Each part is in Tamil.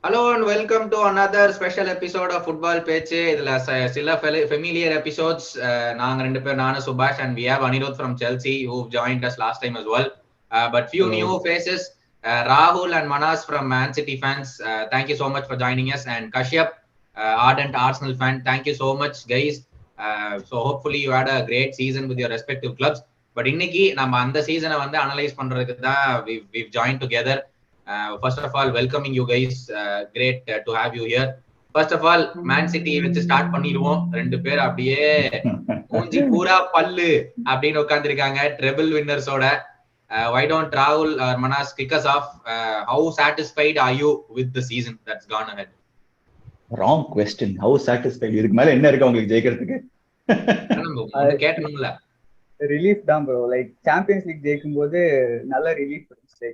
Hello and welcome to another special episode of Football Pechu. இதுல சில familiar episodes. நாங்க ரெண்டு பேர் நானும் சுபாஷ் and we have Anirudh from Chelsea who joined us last time as well. But few new faces. Rahul and Manas from Man City fans. Thank you so much for joining us. And Kashyap, ardent Arsenal fan. Thank you so much, guys. So hopefully you had a great season with your respective clubs. But இன்னைக்கு நம்ம அந்த சீசனை வந்து அனலைஸ் பண்றதுக்கு தான் we've joined together. First of all, welcoming you guys. Great to have you here. First of all, Man City வச்சு ஸ்டார்ட் பண்ணிடுவோம். ரெண்டு பேர் அப்படியே மூஞ்சி பூரா பல்லு அப்படின்னு உட்கார்ந்துருக்காங்க treble winners-ஓட. Why don't Rahul or Manas kick us off? How satisfied are you with the season that's gone ahead? Wrong question. How satisfied? இதுக்கு மேல என்ன இருக்கு உங்களுக்கு ஜெயிக்கிறதுக்கு? கேட்டணும்ல. ரிலீஃப் தான் ப்ரோ. லைக் சாம்பியன்ஸ் லீக் ஜெயிக்கும் போது நல்ல ரிலீஃப் இருந்துச்சு.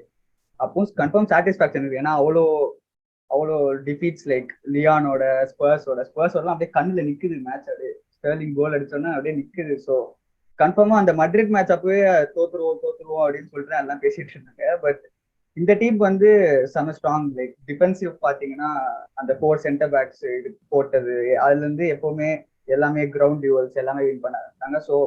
அப்போ கன்ஃபார்ம் சாட்டிஸ்ஃபேக்ஷன் இருக்கு. ஏன்னா அவ்வளோ டிஃபீட்ஸ் லைக் லியானோட ஸ்பர்ஸோடலாம் அப்படியே கண்ணில் நிக்குது. மேட்ச் அப்படியே ஸ்டெர்லிங் கோல் அடிச்சோன்னா அப்படியே நிக்குது. ஸோ கன்ஃபார்மா அந்த மட்ரிட் மேட்ச் அப்பவே தோத்துருவோம் அப்படின்னு சொல்லிட்டு எல்லாம் பேசிட்டு இருந்தாங்க. பட் இந்த டீம் வந்து செம ஸ்ட்ராங். லைக் டிஃபென்சிவ் பாத்தீங்கன்னா அந்த 4 சென்டர் பேக்ஸ் போட்டது, அதுல இருந்து எப்பவுமே எல்லாமே கிரவுண்ட் டியூவல்ஸ் எல்லாமே வின் பண்ணாங்க. ஸோ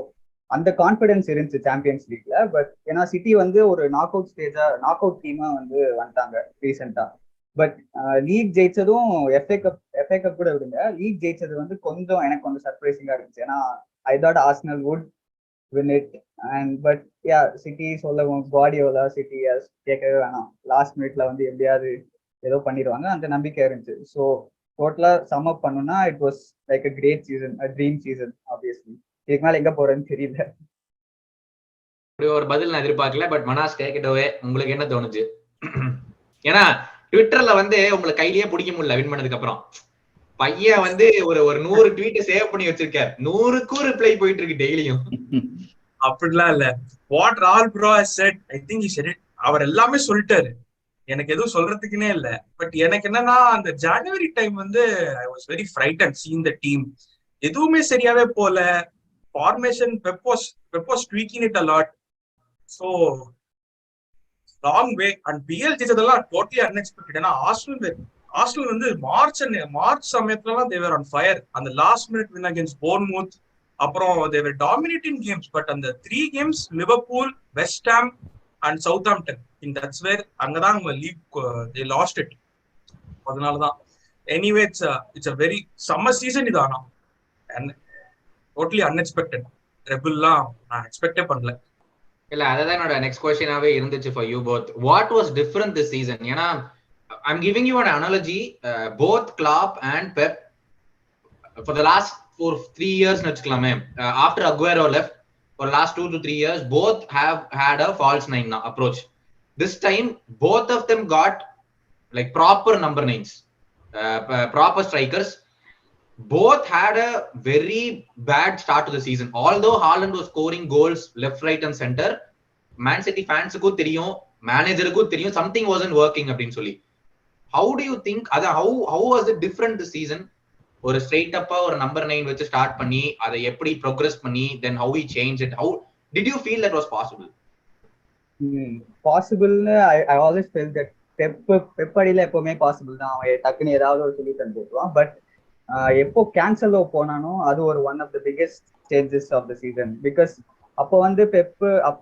அந்த கான்பிடன்ஸ் இருந்துச்சு சாம்பியன்ஸ் லீக்ல. பட் ஏன்னா சிட்டி வந்து ஒரு நாக் அவுட் டீமா வந்து வந்துட்டாங்க ரீசெண்டா. பட் லீக் ஜெயிச்சதும் எஃப்ஏ கப் கூட விடுங்க, லீக் ஜெயிச்சது வந்து கொஞ்சம் எனக்கு கொஞ்சம் சர்ப்ரைசிங்கா இருந்துச்சு. ஏன்னா I thought Arsenal would win it and but yeah city சொல்லவும் குவார்டியோலா சிட்டி கேட்கவே வேணாம். லாஸ்ட் மினிட்ல வந்து எப்படியாவது ஏதோ பண்ணிடுவாங்க அந்த நம்பிக்கை இருந்துச்சு. ஸோ டோட்டலா சம் அப் பண்ணணும்னா it was like a great season, a dream season. Obviously இதுக்கு மேல எங்க போறேன்னு தெரியல. அப்படி ஒரு பதில் நான் எதிர்பார்க்கல. பட் மனாஸ் கேட்கட்டவே உங்களுக்கு என்ன தோணுச்சு? ஏன்னா ட்விட்டர்ல வந்து உங்களுக்கு கையிலேயே பிடிக்க முடியல வின் பண்ணதுக்கு அப்புறம். பையன் வந்து ஒரு 100 ட்வீட் சேவ் பண்ணி வச்சிருக்காரு. 100க்கும் ரிப்ளை போயிட்டு இருக்கு டெய்லியும். அப்படிலாம் இல்ல. What Rahul bro said, I think he said it. அவர் எல்லாமே சொல்லிட்டாரு, எனக்கு எதுவும் சொல்றதுக்குன்னே இல்ல. பட் எனக்கு என்னன்னா அந்த ஜனவரி டைம் வந்து I was very frightened seeing the team. எதுவுமே சரியாவே போல. Formation Pep's tweaking it a lot. So long way and PL ஜெயிச்சதெல்லாம் டோட்டலி அன்எக்ஸ்பெக்டட். ஏன்னா ஆர்சனல் வந்து மார்ச் சமயத்துலலாம் தேவர் ஆன் ஃபயர். அந்த last minute win against Bournemouth, அப்புறம் தேவர் டாமினேட்டிங் கேம்ஸ். பட் அந்த 3 games Liverpool, West Ham and Southampton, in that's where அங்கதான் அவங்க லீக் தே லாஸ்ட் இட். அதனாலதான் anyway it's a very summer season இது. ஆனா டோட்டலி அன்எக்ஸ்பெக்டட். ரெபிள்லாம் நான் எக்ஸ்பெக்டே பண்ணல. இல்ல அதான் என்னோட நெக்ஸ்ட் क्वेश्चनவே இருந்துச்சு for you both. What was different this season? ஏன்னா I'm giving you an analogy. Both Klopp and Pep for the last 3 years வச்சுக்கலாமே, after Aguero left, for the last 2 to 3 years both have had a false nine approach. This time both of them got like proper number 9s, proper strikers. Both had a very bad start to the season. Although Haaland was scoring goals left, right and center, Man City fans ku theriyum, manager ku theriyum something wasn't working அப்படினு சொல்லி. How do you think how was it different this season? ஒரு straight up ஒரு number 9 வச்சு ஸ்டார்ட் பண்ணி அதை எப்படி progress பண்ணி then how we change it? How did you feel that was possible? Possible I always felt that Pep அடியில எப்பவுமே பாசிபிள் தான். அவன் டக்குன்னு ஏதாவது ஒரு சொல்லி தந்துடுவான். பட் எப்போ கேன்சலோ போனானோ அது ஒரு one of the biggest changes of the season. Because அப்போ வந்து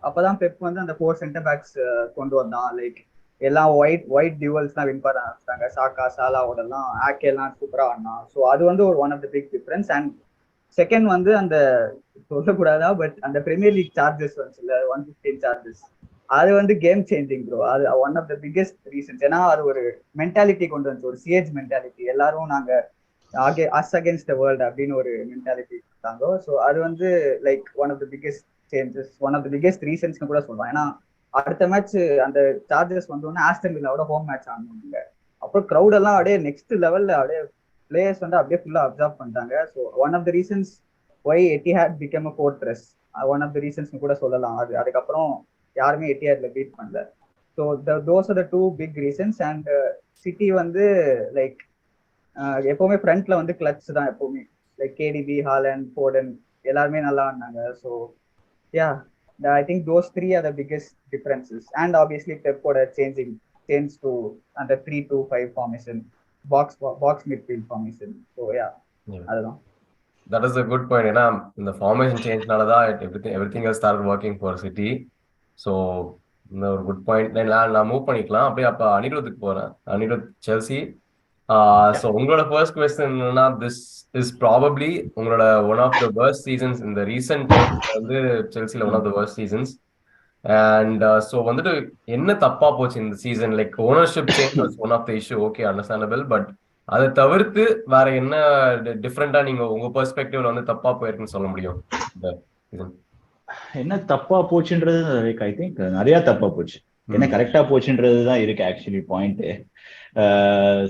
அப்பதான் பெப் வந்து அந்த 4 சென்டர் பேக்ஸ் கொண்டு வந்தான். லைக் எல்லாம் ஒயிட் டியூவல்ஸ் தான் வின் பண்ண ஆரம்பிச்சிட்டாங்க. சாக்கா சாலாவோடலாம் ஆக்கேலாம் சூப்பரா ஆடினான். ஸோ அது வந்து ஒரு one of the big difference. And second வந்து அந்த சொல்லக்கூடாதா பட் அந்த பிரீமியர் லீக் சார்ஜஸ் வந்துச்சுல 115 சார்ஜஸ், அது வந்து கேம் சேஞ்சிங் ப்ரோ. அது one of the biggest reasons. ஏன்னா அது ஒரு மென்டாலிட்டி கொண்டு வந்துச்சு, ஒரு சிஏஜ் மென்டாலிட்டி. எல்லாரும் நாங்க us against the world அப்படின்னு ஒரு மென்டாலிட்டி கொடுத்தாங்க. ஸோ அது வந்து like one of the biggest changes, one of the biggest ரீசன்ஸ்னு கூட சொல்லுவாங்க. ஏன்னா அடுத்த மேட்ச் அந்த சார்ஜஸ் வந்தோடனே ஆஸ்டன் வில்லாவோட ஹோம் மேட்ச் ஆனாங்க. அப்புறம் க்ரௌட் எல்லாம் அப்படியே நெக்ஸ்ட் லெவல்ல அப்படியே பிளேயர்ஸ் வந்து அப்படியே ஃபுல்லா அப்சர்வ் பண்ணிட்டாங்க. So one of the reasons why Etihad become a fortress, one of the reasons கூட சொல்லலாம். அதுக்கப்புறம் யாருமே எட்டிஹாட்ல பீட் பண்ணல. So those are the 2 big reasons. And City வந்து லைக் எப்பவுமே ஃப்ரண்ட்ல வந்து கிளட்ச் தான் எப்பவுமே. லைக் கேடிபி, ஹாலண்ட், ஃபோர்டன் எல்லாருமே நல்லா ஆடினாங்க. So yeah I think those 3 are the biggest differences. And obviously பெப்போட சேஞ்ச் டு அந்த 3-2-5 formation. box midfield formation. So yeah, Yeah. அதுதான். That is a good point. ஏன்னா இந்த ஃபார்மேஷன் சேஞ்ச்னால தான் everything else started working for City. So இந்த ஒரு குட் பாயிண்ட். நான் மூவ் பண்ணிக்கலாம். அப்படியே அப்போ அனிருத்துக்கு போறேன். அனிருத் செல்சி. ஸோ உங்களோட ஃபர்ஸ்ட் கொஸ்டின் என்னன்னா, திஸ் இஸ் ப்ராபப்ளி உங்களோட one of the worst seasons இந்த ரீசெண்ட் டைம் வந்து செல்சியில் one of the worst seasons. And so வந்துட்டு என்ன தப்பா போச்சு இந்த season? Like ownership change was one of the issue, okay, understandable. But அதை தவிர்த்து வேற என்ன டிஃப்ரெண்டா நீங்க உங்க பெர்ஸ்பெக்டிவ்ல வந்து தப்பா போயிருக்குன்னு சொல்ல முடியும் இந்த சீசன்? என்ன தப்பா போச்சுன்றது லைக் ஐ திங்க் நிறைய தப்பா போச்சு. என்ன கரெக்டா போச்சுன்றது தான் இருக்கு actually point.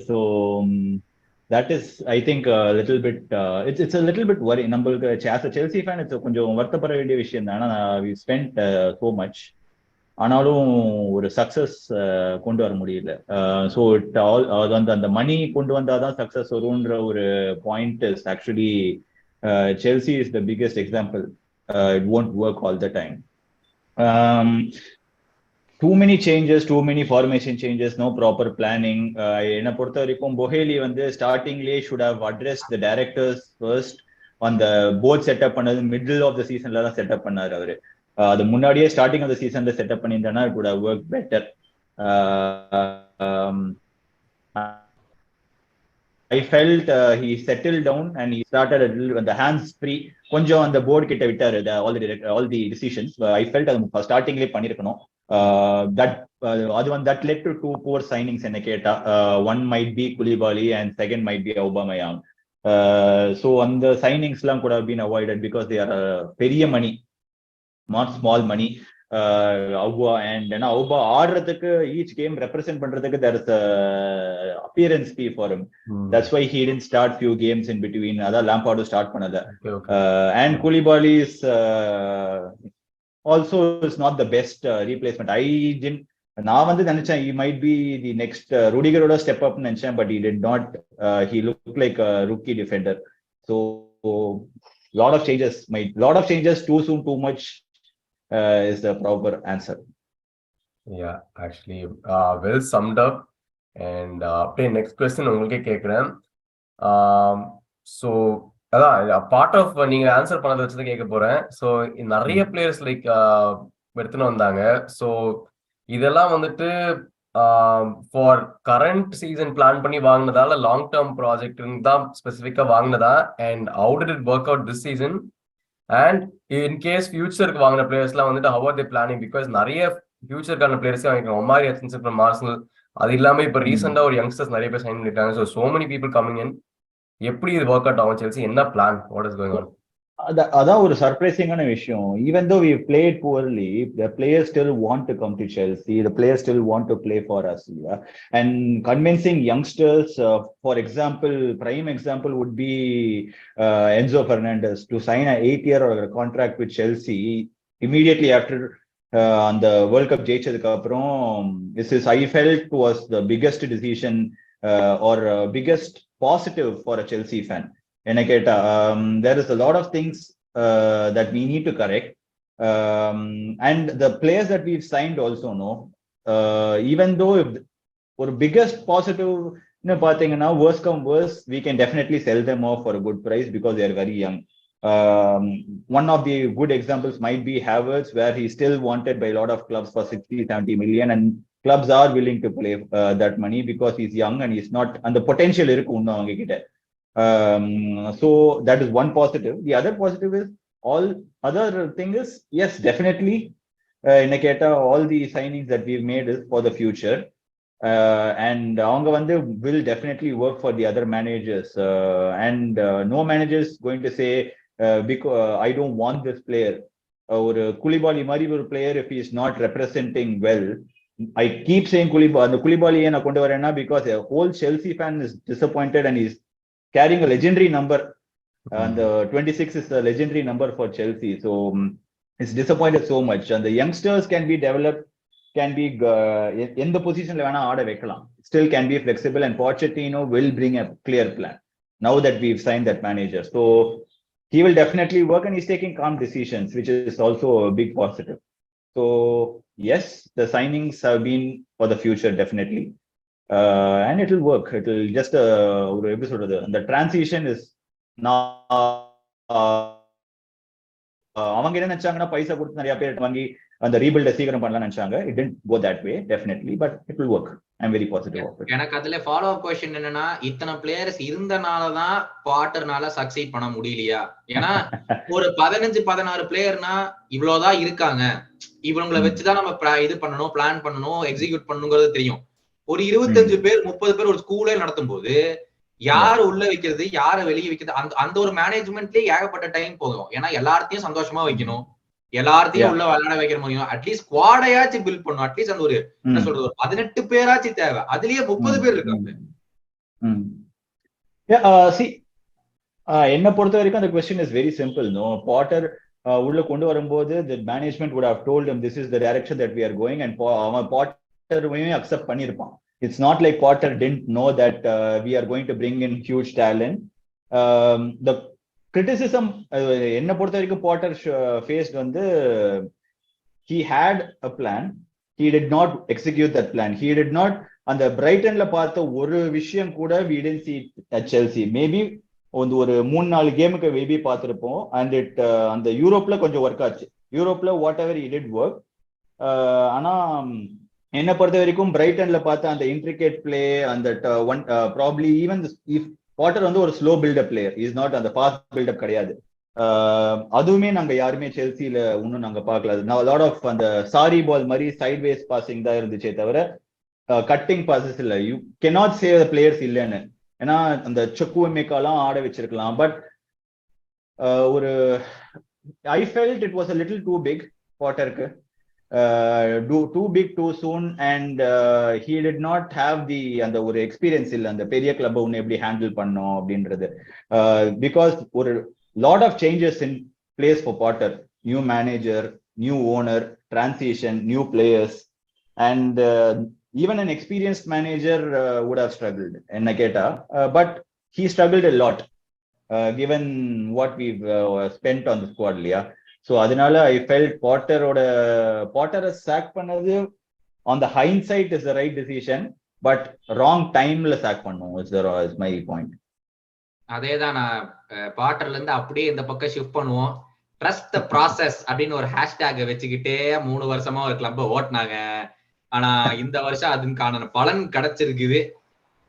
So that is I think little bit it's a little bit worry. நம்மளுக்கு as a Chelsea fan it's கொஞ்சம் வருத்தப்பட வேண்டிய விஷயம் தான். ஏன்னா வி ஸ்பெண்ட் so much, ஆனாலும் ஒரு சக்சஸ் கொண்டு வர முடியல. ஸோ அது வந்து அந்த மணி கொண்டு வந்தாதான் சக்சஸ் வரும்ன்ற ஒரு point is actually Chelsea is the biggest example. It won't work all the time. Too many changes, too many formation changes, no proper planning. என்ன பொறுத்த வரைக்கும் பொஹேலி வந்து ஸ்டார்டிங்லேயே should have addressed the directors first. அந்த போர்ட் செட்டப் பண்ணது மிடில் ஆஃப் த சீசன்ல தான் செட்டப் பண்ணாரு அவரு. அது முன்னாடியே ஸ்டார்டிங் ஆஃப் த சீசன்ல setup பண்ணியிருந்தேன்னா it would have worked better. I felt he settled down and he started a little the hands free. கொஞ்சம் அந்த போர்டு கிட்ட விட்டாரு all the decisions. I felt அது ஸ்டார்டிங்லேயே பண்ணிருக்கணும். that led to two poor signings என்ன கேட்டா. One might be Koulibaly and second might be Aubameyang. So அந்த signings எல்லாம் could have been avoided because they are பெரிய money, not small money. Auba and Auba ஆடுறதுக்கு each game represent பண்றதுக்கு there is a appearance fee for him. That's why he didn't start few games in between. அதான் லாம்பார்டு ஸ்டார்ட் பண்ணல. And Koulibaly is also is not the best replacement. நான் வந்து நினைச்சேன் he might be the next Rudigeroட step up நினைச்சேன், but he did not. He looked like a rookie defender. So lot of changes too soon, too much is the proper answer. Yeah, actually well summed up. And அப்படியே நெக்ஸ்ட் கொஸ்டின் உங்களுக்கே கேட்குறேன். ஸோ அதான் பார்ட் ஆஃப் நீங்க ஆன்சர் பண்ணதை வச்சு தான் கேட்க போறேன். ஸோ நிறைய பிளேயர்ஸ் லைக் எடுத்துன்னு வந்தாங்க. ஸோ இதெல்லாம் வந்துட்டு ஃபார் கரண்ட் சீசன் பிளான் பண்ணி வாங்கினதால லாங் டேர்ம் ப்ராஜெக்ட் தான் ஸ்பெசிஃபிக்கா வாங்கினதா? And how did it work out this season? And in case ஃபியூச்சருக்கு வாங்கின பிளேயர்ஸ்லாம் வந்துட்டு how are they planning? Because நிறைய ஃபியூச்சருக்கான பிளேயர்ஸே வாங்கிருக்காங்க. ஒமாரி ஹட்சன்சன் ஃப்ரம் ஆர்சனல், அது இல்லாம இப்ப ரீசெண்டா ஒரு யங்ஸ்டர்ஸ் நிறைய பேர் சைன் பண்ணிட்டாங்க. so many people coming in. எப்படி இது ஒர்க் அவுட் ஆகும் செல்சி? என்ன plan? What is going on? அதான் ஒரு சர்ப்ரைசிங்கான விஷயம். even though we played poorly, the players still want to come to Chelsea. The players still want to play for us. And convincing youngsters, for example, prime example would be Enzo Fernandez to sign an 8-year contract with Chelsea immediately after அந்த வேர்ல்ட் கப் ஜெயிச்சதுக்கு அப்புறம். this is I felt was the biggest decision or biggest positive for a Chelsea fan. என்ன கேட்டா there is a lot of things that we need to correct, and the players that we've signed also know, even though if ஒரு biggest positive பாத்தீங்கன்னா worst come worst, we can definitely sell them off for a good price because they are very young. One of the good examples might be Havertz, where he's still wanted by a lot of clubs for 60-70 million, and clubs are willing to play that money because he's young and he's not, and the potential irukku unnu avanga kitta. So that is one positive. The other positive is all other thing is, yes, definitely in keta all the signings that we've made is for the future, and avanga vandu will definitely work for the other managers, and no manager is going to say because I don't want this player. ஒரு Koulibaly மாதிரி ஒரு player, if he is not representing well, I keep saying Koulibaly நான் கொண்டு வரேன்னா because a whole Chelsea fan is disappointed and he's carrying a legendary number, and the 26 is a legendary number for Chelsea. So it's disappointed so much, and the youngsters can be developed, can be in the position la vena aada vekkalaam, still can be flexible, and Pochettino will bring a clear plan now that we've signed that manager. So he will definitely work, and he's taking calm decisions, which is also a big positive. So yes, the signings have been for the future, definitely. and it will work. It will just ஒரு எப்படி சொல்றது, the transition is அவங்க என்ன நினைச்சாங்கன்னா பைசா கொடுத்து நிறைய பேர் வாங்கி அந்த ரீபில்ட சீக்கிரம் பண்ணலாம் நினைச்சாங்க. It didn't go that way definitely, but it will work. I'm very positive of it. எனக்கு அதுல ஃபாலோ அப் क्वेश्चन என்னன்னா, இத்தனை பிளேயர்ஸ் இருந்தனாலதான் பாட்டர்னால சக்சீட் பண்ண முடியலையா? ஏன்னா ஒரு 15-16 பிளேயர்னா இவ்வளவுதான் இருக்காங்க, இவங்களை வச்சுதான் நம்ம இது பண்ணணும், பிளான் பண்ணணும், எக்ஸிக்யூட் பண்ணணுங்கிறது தெரியும். ஒரு 25 பேர் 30 பேர் ஒரு ஸ்கூலே நடத்தும் போது யாரு உள்ள வைக்கிறது, யாரை வெளியே வைக்கிறது, அந்த ஒரு மேனேஜ்மெண்ட்லயே ஏகப்பட்ட டைம் போகும். ஏன்னா எல்லாத்தையும் சந்தோஷமா வைக்கணும், எல்லாத்தையும் உள்ள விளையாட வைக்கிற முடியும். அட்லீஸ்ட் ஸ்குவாடையாச்சும் பில்ட் பண்ணும். அட்லீஸ்ட் அந்த ஒரு என்ன சொல்றது, ஒரு 18 பேராச்சும் தேவை. அதுலயே 30 பேர் இருக்காங்க. என்ன பொறுத்த வரைக்கும் அந்த question is very simple. No Potter உள்ள கொண்டு வரும்போது the management would have told him this is the direction that we are going, and அவன் பாட்டர் அக்செப்ட் பண்ணிருப்பான். It's not like Potter didn't know that we are going to bring in huge talent. The criticism என்ன பொறுத்த வரைக்கும் Potter faced வந்து he had a plan, he did not execute that plan. He did not, அந்த பிரைட்டன்ல பார்த்த ஒரு விஷயம் கூட we didn't see at Chelsea. Maybe ஒரு 3-4 கேமுக்கு மேபி பார்த்திருப்போம். அண்ட் அந்த யூரோப்ல கொஞ்சம் ஒர்க் ஆச்சு. யூரோப்ல whatever he did work. ஆனா என்ன பொறுத்த வரைக்கும் பிரைட்டன்ல பார்த்த அந்த இன்ட்ரிகேட் பிளே, அந்த ப்ராப்ளி ஈவன் இஃப் பாட்டர் வந்து ஒரு slow buildup player, is not அந்த ஃபாஸ்ட் பில்டப் கிடையாது. அதுவுமே நாங்க யாருமே செல்சியில இன்னும் நாங்க பார்க்கல. லாட் ஆஃப் அந்த சாரி பால் மாதிரி சைட் வேஸ் பாசிங் தான் இருந்துச்சே தவிர கட்டிங் பாசஸ் இல்ல. You cannot say the players இல்லைன்னு. ஏன்னா அந்த செக்குவமேக்காலாம் ஆட வச்சிருக்கலாம். பட் ஒரு I felt it was a little too big பாட்டருக்கு. too big too soon, and he did not have the அந்த ஒரு எக்ஸ்பீரியன்ஸ் இல்ல அந்த பெரிய கிளப் ஒன்னு எப்படி ஹேண்டில் பண்ணோம் அப்படின்றது. பிகாஸ் ஒரு lot of changes in place for Potter, new manager, new owner, transition, new players, and even an experienced manager would have struggled enna keta, but he struggled a lot given what we've spent on the squad liya. So அதனால I felt Potter sack பண்ணது on the hindsight is the right decision, but wrong timeல sack பண்ணோம் is my point. அதேதான், நான் பாட்டர்ல இருந்து அப்படியே இந்த பக்கம் ஷிஃப்ட் பண்ணுவோம். ட்ரஸ்ட் த ப்ராசஸ் அப்படின்னு ஒரு ஹேஷ்டேக் வச்சுக்கிட்டே 3 வருஷமா ஒரு கிளப்பை ஓட்டினாங்க. ஆனா இந்த வருஷம் அதுக்கான பலன் கிடைச்சிருக்குது.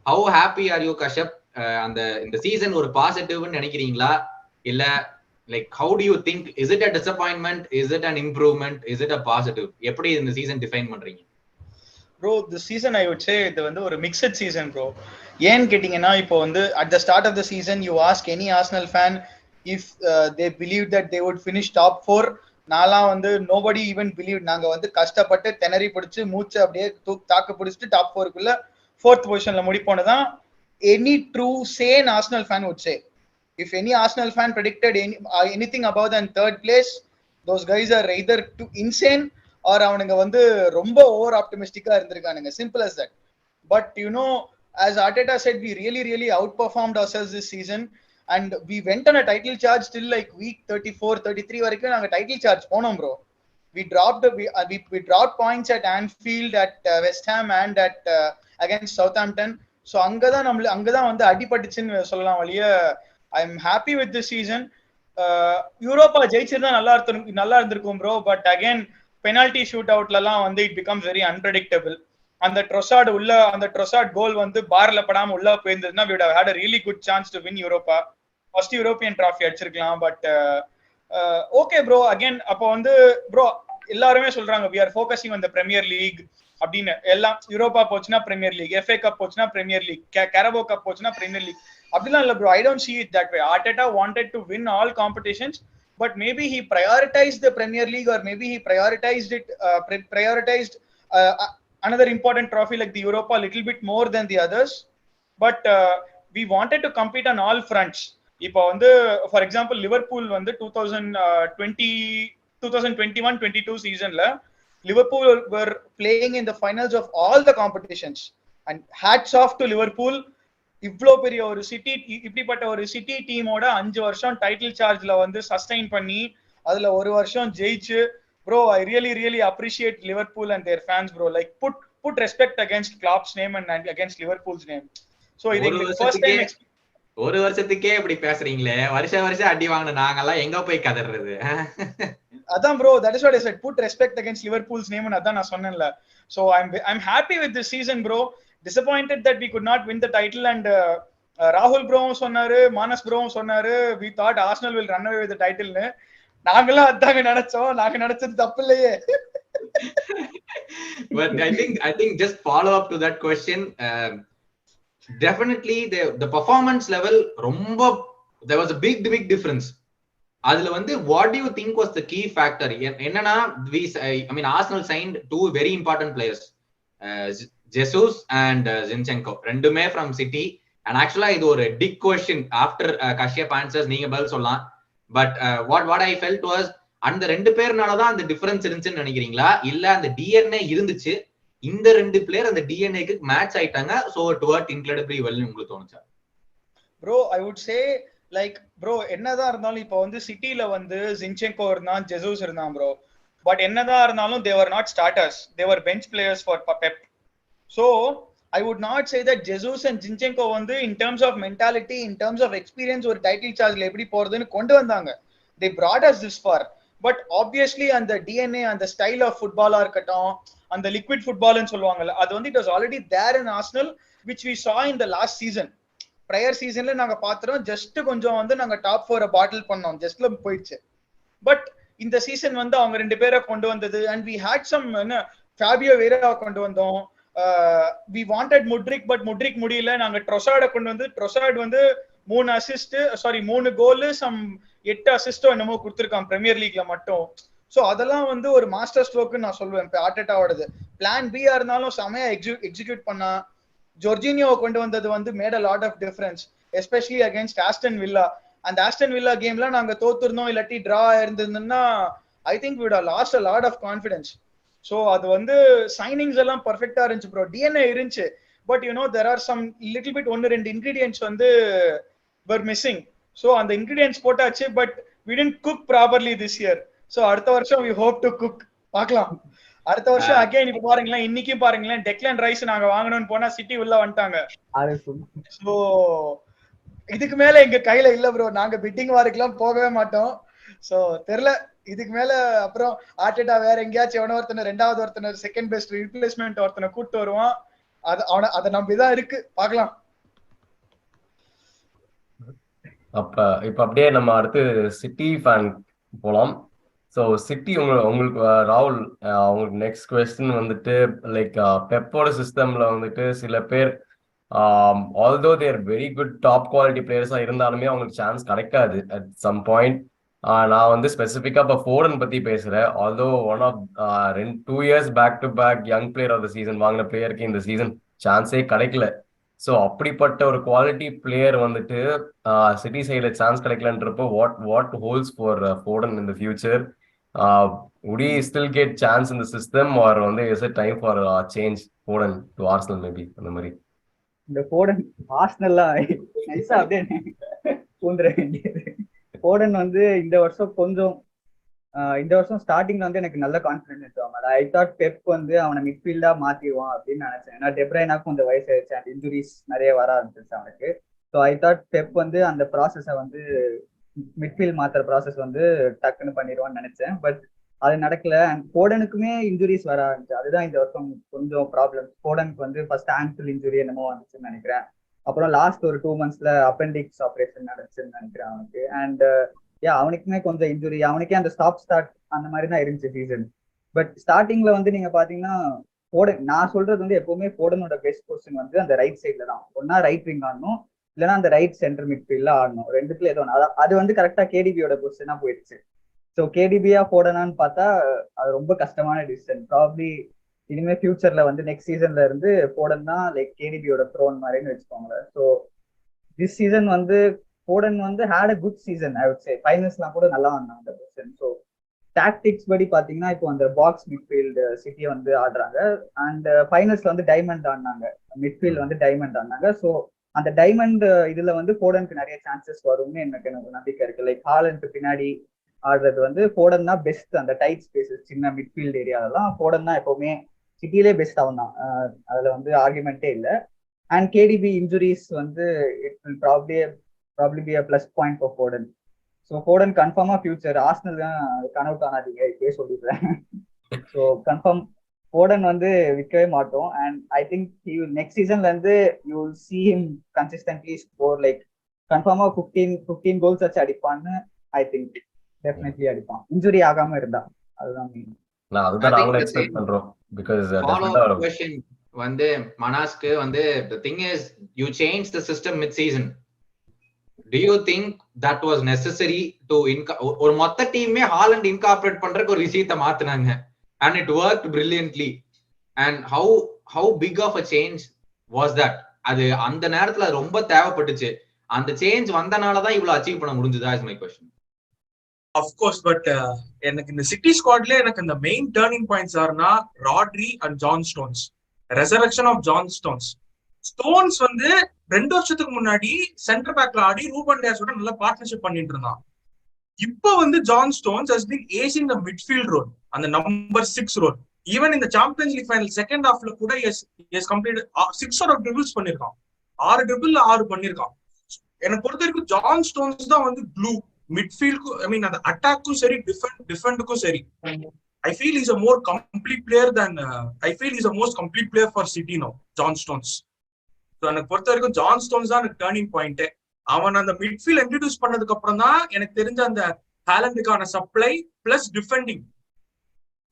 How happy are you Kashyap? இந்த சீசன் ஒரு பாசிட்டிவ்னு நினைக்கிறீங்களா, இல்ல like how do you think, is it a disappointment, is it an improvement, is it a positive? எப்படி இந்த சீசன் டிஃபைன் பண்றீங்க bro? The season I would say இது வந்து ஒரு mixed season bro. ஏன் கேட்டிங்கன்னா, இப்போ வந்து at the start of the season you ask any Arsenal fan if they believed that they would finish top 4. நாலாம் வந்து nobody even believed. நாங்க வந்து கஷ்டப்பட்டு திணறி பிடிச்சு மூச்சு அப்படியே தாக்கு பிடிச்சிட்டு டாப் 4க்குள்ள 4th பொசிஷன்ல முடிப்போனதான் any true sane Arsenal fan would say. If any Arsenal fan predicted anything above than 3rd place, those guys are either too insane or அவனுங்க வந்து ரொம்ப over ஆப்டிமிஸ்டிக்கா இருந்திருக்கானுங்க. Simple as that. But you know, as Arteta said, we really outperformed ourselves this season, and we went on a title charge till like week 34-33 வரைக்கும் நாங்க title charge போனோம் bro. We dropped points at Anfield, at West Ham, and at against Southampton. So அங்கதான் வந்து அடிபட்டுச்சுன்னு சொல்லலாம் வழிய. I'm happy with this season. Europa ஜெயிச்சிருந்தா நல்லா இருந்திருக்கும் bro. But again penalty shoot அவுட்லாம் வந்து இட் பிகம்ஸ் வெரி அன்பிரடிக்டபிள். அந்த ட்ரொசார்ட் கோல் வந்து பார்ல படாம உள்ள போயிருந்ததுன்னா we would have had a really good chance to win Europa. First European trophy அடிச்சிருக்கலாம். But okay bro. அகைன் அப்போ வந்து ப்ரோ எல்லாருமே சொல்றாங்க we are focusing on the Premier League அப்படின்னு. எல்லாம் யூரோப்பா போச்சுன்னா பிரீமியர் லீக், FA கப் போச்சுன்னா பிரீமியர் லீக், கேரபோ கப் போச்சுன்னா பிரீமியர் லீக். அப்படிலாம் இல்ல bro. I don't see it that way. Arteta wanted to win all competitions, but maybe he prioritized the Premier League, or maybe he prioritized another important trophy like the Europa a little bit more than the others. But we wanted to compete on all fronts. இப்போ வந்து for example Liverpool வந்து 2021-22 seasonல Liverpool were playing in the finals of all the competitions, and hats off to Liverpool. இவ்வளோ பெரிய ஒரு சிட்டி, இப்படிப்பட்ட ஒரு சிட்டி டீமோட 5 வருஷம் டைட்டில் சார்ஜ்ல வந்து சஸ்டைன் பண்ணி அதுல ஒரு வருஷம் ஜெயிச்சு bro, I really appreciate Liverpool and their fans bro. Like put put respect against Klopp's name and against Liverpool's name. So ஒரு இது first வருஷத்துக்கே time ஒரு வருஷத்துக்கே இப்படி பேசுறீங்களே, வருஷம் அடி வாங்கின நாங்கெல்லாம் எங்க போய் கதறது? அதான் bro, that is what I said, put respect against Liverpool's name ன்னு அதான் நான் சொன்னேன்ல. So I'm happy with this season bro, disappointed that we could not win the title and ராகுல் ப்ரோவும் சொன்னாரு, மானஸ் ப்ரோவும் சொன்னாரு, we thought Arsenal will run away with the title ன்னு. நாங்களும் அதாங்க நினைச்சோம், நாங்க நினைச்சது தப்பு இல்லையே. But I think just follow up to that question, definitely the performance level ரொம்ப there was a big difference. அதுல வந்து what do you think was the key factor? என்னன்னா I mean Arsenal signed two very important players, Jesus and Zinchenko, ரெண்டுமே from City. And actually இது ஒரு big question after Kashyap answers, நீங்க பதில் சொல்லலாம். But what I felt was அந்த ரெண்டு பேர்னாலதான் அந்த டிஃபரன்ஸ் இருந்துச்சுன்னு நினைக்கிறீங்களா, இல்ல அந்த டிஎன்ஏ இருந்துச்சு, இந்த ரெண்டு பிளேயர் அந்த டிஎன்ஏக்கு மேட்ச் ஆயிட்டாங்க, சோ இட் வொர்க்ட் இன்கிரெடிபிளி வெல்னு உங்களுக்கு தோணுச்சா? Bro I would say like bro என்னதான் இருந்தாலும் இப்போ வந்து சிட்டில வந்து ஜின்சென்கோ இருந்தான், ஜெசூஸ் இருந்தான் ப்ரோ. பட் என்னதான் இருந்தாலும் they were not starters, they were bench players for Pep. So I would not say that Jesus and Zinchenko வந்து in terms of mentality, in terms of experience ஒரு டைட்டில் சார்ஜ்ல எப்படி போறதுன்னு கொண்டு வந்தாங்க. They brought us this far. But obviously அந்த DNA, அந்த ஸ்டைல் ஆஃப் ஃபுட்பாலா இருக்கட்டும், அந்த லிக்விட் ஃபுட்பால்னு சொல்லுவாங்கல்ல, அது வந்து it was already there in Arsenal which we saw in the last season. prior சீசன்ல நாங்க பாத்துறோம், ஜஸ்ட் கொஞ்சம் வந்து நாங்க டாப் 4 பாட்டில் பண்ணோம், ஜஸ்ட்ல போயிடுச்சு. பட் இந்த சீசன் வந்து அவங்க ரெண்டு பேரை கொண்டு வந்தது and we had some Fabio vera கொண்டு வந்தோம். we wanted Mudryk, but Mudryk முடியல, நாங்க ட்ரொசார்ட கொண்டு வந்து ட்ரொசார்ட் வந்து 3 கோல் சம் 8 அசிஸ்டோ என்னமோ கொடுத்திருக்கான் பிரீமியர் லீக்ல மட்டும். சோ அதெல்லாம் வந்து ஒரு மாஸ்டர் ஸ்ட்ரோக்னு நான் சொல்லுவேன். இப்போ ஆர்டெட்டாவோடது பிளான் பியா இருந்தாலும் செமையா எக்ஸிக்யூட் பண்ணா. ஜோர்ஜினியோவை கொண்டு வந்தது வந்து made a lot of difference, especially against Aston Villa. அந்த ஆஸ்டன் வில்லா கேம்ல நாங்க தோத்துருந்தோம் இல்லாட்டி டிரா இருந்ததுன்னா I think we would have lost a lot of confidence. So அது வந்து சைனிங்ஸ் எல்லாம் பர்ஃபெக்ட்டா இருந்துச்சு ப்ரோ, டிஎன்ஏ இருந்துச்சு. But you know there are some little bit 1-2 ingredients வந்து were missing. சோ அந்த இன்கிரிடியன்ட்ஸ் போட்டாச்சு, but we didn't cook properly this year. So அடுத்த வருஷம் we hope to cook. பார்க்கலாம் அடுத்த வருஷம் அகைன். இப்ப பாருங்களேன், இன்னைக்கு பாருங்களேன், டெக்லான் ரைஸ் நாங்க வாங்கணும்னு போனா சிட்டி உள்ள வந்துட்டாங்க. சோ இதுக்கு மேல எங்க கையில இல்ல ப்ரோ, நாங்க பிட்டிங் வாருக்குலாம் போகவே மாட்டோம். சோ தெரியல இதுக்கு மேல. அப்புறம் ஆர்டெட்டா வேற எங்கேயாச்சும் எவனோ ஒருத்தனை, ரெண்டாவது ஒருத்தனை, செகண்ட் பெஸ்ட் ரீப்ளேஸ்மெண்ட் ஒருத்தனை கூட்டு வருவான். அதை நம்பிதான் இருக்கு, பாக்கலாம். இப்ப அப்படியே நம்ம அடுத்து சிட்டி ஃபேன் போலாம். ஸோ சிட்டி உங்களுக்கு ராகுல், உங்களுக்கு நெக்ஸ்ட் கொஸ்டின் வந்துட்டு லைக் பெப்போட சிஸ்டம்ல வந்துட்டு சில பேர் ஆல்தோ தேர் வெரி குட் டாப் குவாலிட்டி பிளேயர்ஸா இருந்தாலுமே அவங்களுக்கு சான்ஸ் கிடைக்காது அட் சம் பாயிண்ட். நான் வந்து ஸ்பெசிஃபிக்கா இப்போ ஃபோர்டன் பத்தி பேசுறேன். Although one of 2 years back to back young player of the season வாங்கின பிளேயருக்கு இந்த சீசன் சான்ஸே கிடைக்கல. ஸோ அப்படிப்பட்ட ஒரு குவாலிட்டி பிளேயர் வந்துட்டு சிட்டி சைடில் சான்ஸ் கிடைக்கலன்றப்போ what holds for Foden in the future? would he still get chance in the system or வந்து is it time for change Foden to Arsenal maybe அந்த மாதிரி? இந்த Foden ஆர்சனல்ல நைஸா அப்படியே பூந்துற வேண்டியது. Foden வந்து இந்த வருஷம் ஸ்டார்டிங்ல வந்து எனக்கு நல்ல கான்ஃபிடன்ஸ் இருந்துச்சு. ஐ தாட் பெப் வந்து அவனை மிட்ஃபீல்டா மாத்திடுவான் அப்படின்னு நினைச்சேன். ஏன்னா டெப்ரைனாக்கும் கொஞ்சம் வயசாயிடுச்சு அண்ட் இன்ஜுரிஸ் நிறைய வர ஆரம்பிச்சிருச்சு அவனுக்கு. ஸோ ஐ தாட் பெப் வந்து அந்த ப்ராசஸை வந்து மிட்ஃபீல்ட் மாத்திர ப்ராசஸ் வந்து டக்குன்னு பண்ணிடுவான்னு நினைச்சேன். பட் அது நடக்கல. அண்ட் ஃபோடனுக்குமே இன்ஜுரிஸ் வர ஆரம்பிச்சு. அதுதான் இந்த வருஷம் கொஞ்சம் ப்ராப்ளம். ஃபோடனுக்கு வந்து ஃபர்ஸ்ட் ஆங்கிள் இன்ஜுரி என்னமோ வந்துச்சுன்னு நினைக்கிறேன். அப்புறம் லாஸ்ட் ஒரு 2 months அப்பெண்டிக்ஸ் ஆப்ரேஷன் நடந்துச்சுன்னு நினைக்கிறேன் அவனுக்கு. அண்ட் அவனுக்குமே கொஞ்சம் இன்ஜுரி, அவனுக்கே அந்த ஸ்டார்ட் அந்த மாதிரி தான் இருந்துச்சு சீசன். பட் ஸ்டார்டிங்ல வந்து நீங்க பாத்தீங்கன்னா ஃபோடன், நான் சொல்றது வந்து எப்பவுமே ஃபோடனோட பெஸ்ட் பொசிஷன் வந்து அந்த ரைட் சைட்ல தான். ஒன்னா ரைட் விங் ஆடணும், இல்லைன்னா அந்த ரைட் சென்டர் மிட்ஃபீல்ட்ல ஆடணும். ரெண்டுத்துல ஏதோ ஒன்று. அது வந்து கரெக்டா கேடிபியோட பொசிஷனா போயிடுச்சு. ஸோ கேடிபியா போடனான்னு பார்த்தா அது ரொம்ப கஷ்டமான டிசிஷன். ப்ராபப்ளி இனிமே ஃபியூச்சர்ல வந்து நெக்ஸ்ட் சீசன்ல இருந்து போடன் தான் லைக் கேடிபியோட த்ரோன் மாதிரின்னு வச்சுக்கோங்களேன். ஸோ திஸ் சீசன் வந்து போடன் வந்து had a good season I would say. ஃபைனல்ஸ்லாம் கூட நல்லா வந்தாங்க அந்த பொசிஷன். ஸோ டாக்டிக்ஸ் படி பாத்தீங்கன்னா இப்போ அந்த பாக்ஸ் மிட்ஃபீல்டு சிட்டியை வந்து ஆடுறாங்க. அண்ட் ஃபைனல்ஸ்ல வந்து டைமண்ட் ஆடினாங்க, மிட்ஃபீல்டு வந்து டைமண்ட் ஆடினாங்க. ஸோ அந்த டைமண்ட் இதுல வந்து ஃபோடனுக்கு நிறைய சான்சஸ் வரும்னு எனக்கு நம்பிக்கை இருக்கு. லைக் ஹாலண்ட் பின்னாடி ஆடுறது வந்து ஃபோடன் தான் பெஸ்ட். அந்த டைட் ஸ்பேசஸ் சின்ன மிட்ஃபீல்டு ஏரியாலலாம் ஃபோடன் தான் எப்பவுமே சிட்டிலே பெஸ்ட் அவன் தான், அதுல வந்து ஆர்குமெண்டே இல்லை. அண்ட் கேடிபி இன்ஜுரிஸ் வந்து it will probably be a plus point for ஃபோர்டன். So ஃபோர்டன் கன்ஃபார்மா ஃபியூச்சர். ஆர்சனல் தான் கனவு காணாதீங்க, இப்பயே சொல்லிடுறேன். ஸோ கன்ஃபார்ம் ஃபோர்டன் வந்து விற்கவே மாட்டோம். அண்ட் ஐ திங்க் நெக்ஸ்ட் சீசன்ல இருந்து you will see him consistently score like கன்ஃபார்மா 15 கோல்ஸ் வச்சு அடிப்பான்னு ஐ திங்க். டெஃபினெட்லி அடிப்பான், இன்ஜுரி ஆகாம இருந்தா. அதுதான் main. நான் அதுதான் நாங்களும் எக்ஸ்பெக்ட் பண்றோம். பிகாஸ் ஃபாலோ கொஸ்டின் வந்து மனாஸ்க்கு வந்து the thing is you change the system mid season. Do you think that was necessary to ஒரு மொத்த டீமே ஹாலண்ட் இன்கார்பரேட் பண்றதுக்கு ஒரு விஷயத்தை மாத்துனாங்க and it worked brilliantly. And how big of a change was that? அது அந்த நேரத்துல ரொம்ப தேவைப்பட்டுச்சு. அந்த சேஞ்ச் வந்தனாலதான் இவ்வளவு அச்சீவ் பண்ண முடிஞ்சதா is my question. Of course, but எனக்கு இந்த சிட்டி ஸ்குவாட்ல எனக்கு இந்த மெயின் டர்னிங் பாயிண்ட்ஸ் யாருன்னா Rodri and John Stones. Resurrection of John Stones. Stones வந்து 2 வருஷத்துக்கு முன்னாடி சென்டர் பேக்ல ஆடி ரூபன் டேஸோட நல்ல பார்ட்னர்ஷிப் பண்ணிட்டு இருந்தான். இப்போ வந்து John stones has been acing the midfield role, அந்த நம்பர் 6 ரோல். ஈவன் இந்த சாம்பியன்ஸ் லீக் ஃபைனல் செகண்ட் ஹாஃப்ல கூட எஸ் கம்ப்ளீட் 6 ட்ரிபிள்ஸ் பண்ணிருக்கான். 6 ட்ரிபிள் 6 பண்ணிருக்கான். எனக்கு பொறுத்த வரைக்கும் ஜான் ஸ்டோன்ஸ் தான் வந்து ப்ளூ மிட்ஃபீல்டுக்கும், ஐ மீன் அந்த அட்டாக்கும் சரி டிஃபெண்டுக்கும் சரி. I feel he's a more complete player than I feel he's a most complete player for City now, John Stones. So எனக்கு பொறுத்த வரைக்கும் ஜான் ஸ்டோன்ஸ் தான் டர்னிங் பாயிண்ட். அவன் அந்த மிட்ஃபீல்ட் இன்ட்ரோடியூஸ் பண்ணதுக்கு அப்புறம் தான் எனக்கு தெரிஞ்ச அந்த ஹாலண்டுக்கான சப்ளை பிளஸ் டிஃபெண்டிங்,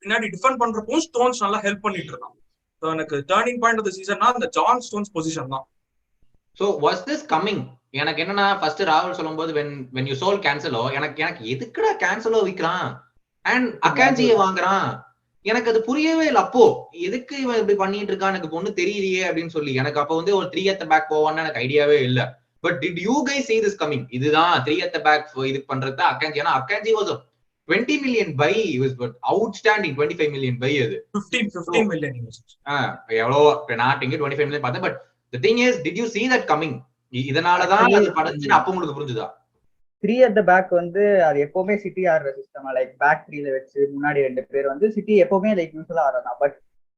பின்னாடி டிஃபெண்ட் பண்றப்போ ஸ்டோன்ஸ் நல்லா ஹெல்ப் பண்ணிட்டு இருக்கான். ஸோ எனக்கு டர்னிங் பாயிண்ட் ஆஃப் த சீசன்னா அந்த ஜான் ஸ்டோன்ஸ் பொசிஷன் தான். So was this coming? எனக்கு என்னன்னா ஃபர்ஸ்ட் ராகுல் சொல்லும்போது when you sold கேன்சலோ, எனக்கு எதுக்குடா கேன்சலோ விற்கிறான் அண்ட் அகாஞ்சியை வாங்குறான், எனக்கு அது புரியவே இல்லை. அப்போ எதுக்கு இவன் இப்படி பண்ணிட்டு இருக்கான் எனக்கு ஒண்ணு தெரியலையே அப்படின்னு சொல்லி எனக்கு அப்ப வந்து ஒரு 3 at the back போவான்னு எனக்கு ஐடியாவே இல்லை. But did you guys see this coming? இதுதான் 3 at the back இது பண்றது அகாஞ்சி. ஏன்னா அகாஞ்சி was 20 million buy, was but outstanding 25 million buy. அது 15 million எவ்வளோ நாட் இங்க 25 million பார்த்தேன். But the thing is, did you see that coming? இதனாலதான் அது படச்சுன்னு அப்ப உங்களுக்கு புரிஞ்சுதா? 3 at the back வந்து அது எப்பவுமே சிட்டி ஆடுற சிஸ்டம். லைக் பேக் 3ல வச்சு முன்னாடி 2 பேர் வந்து சிட்டி எப்பவுமே லைக் யூஸ்வலா ஆடுறதா. பட்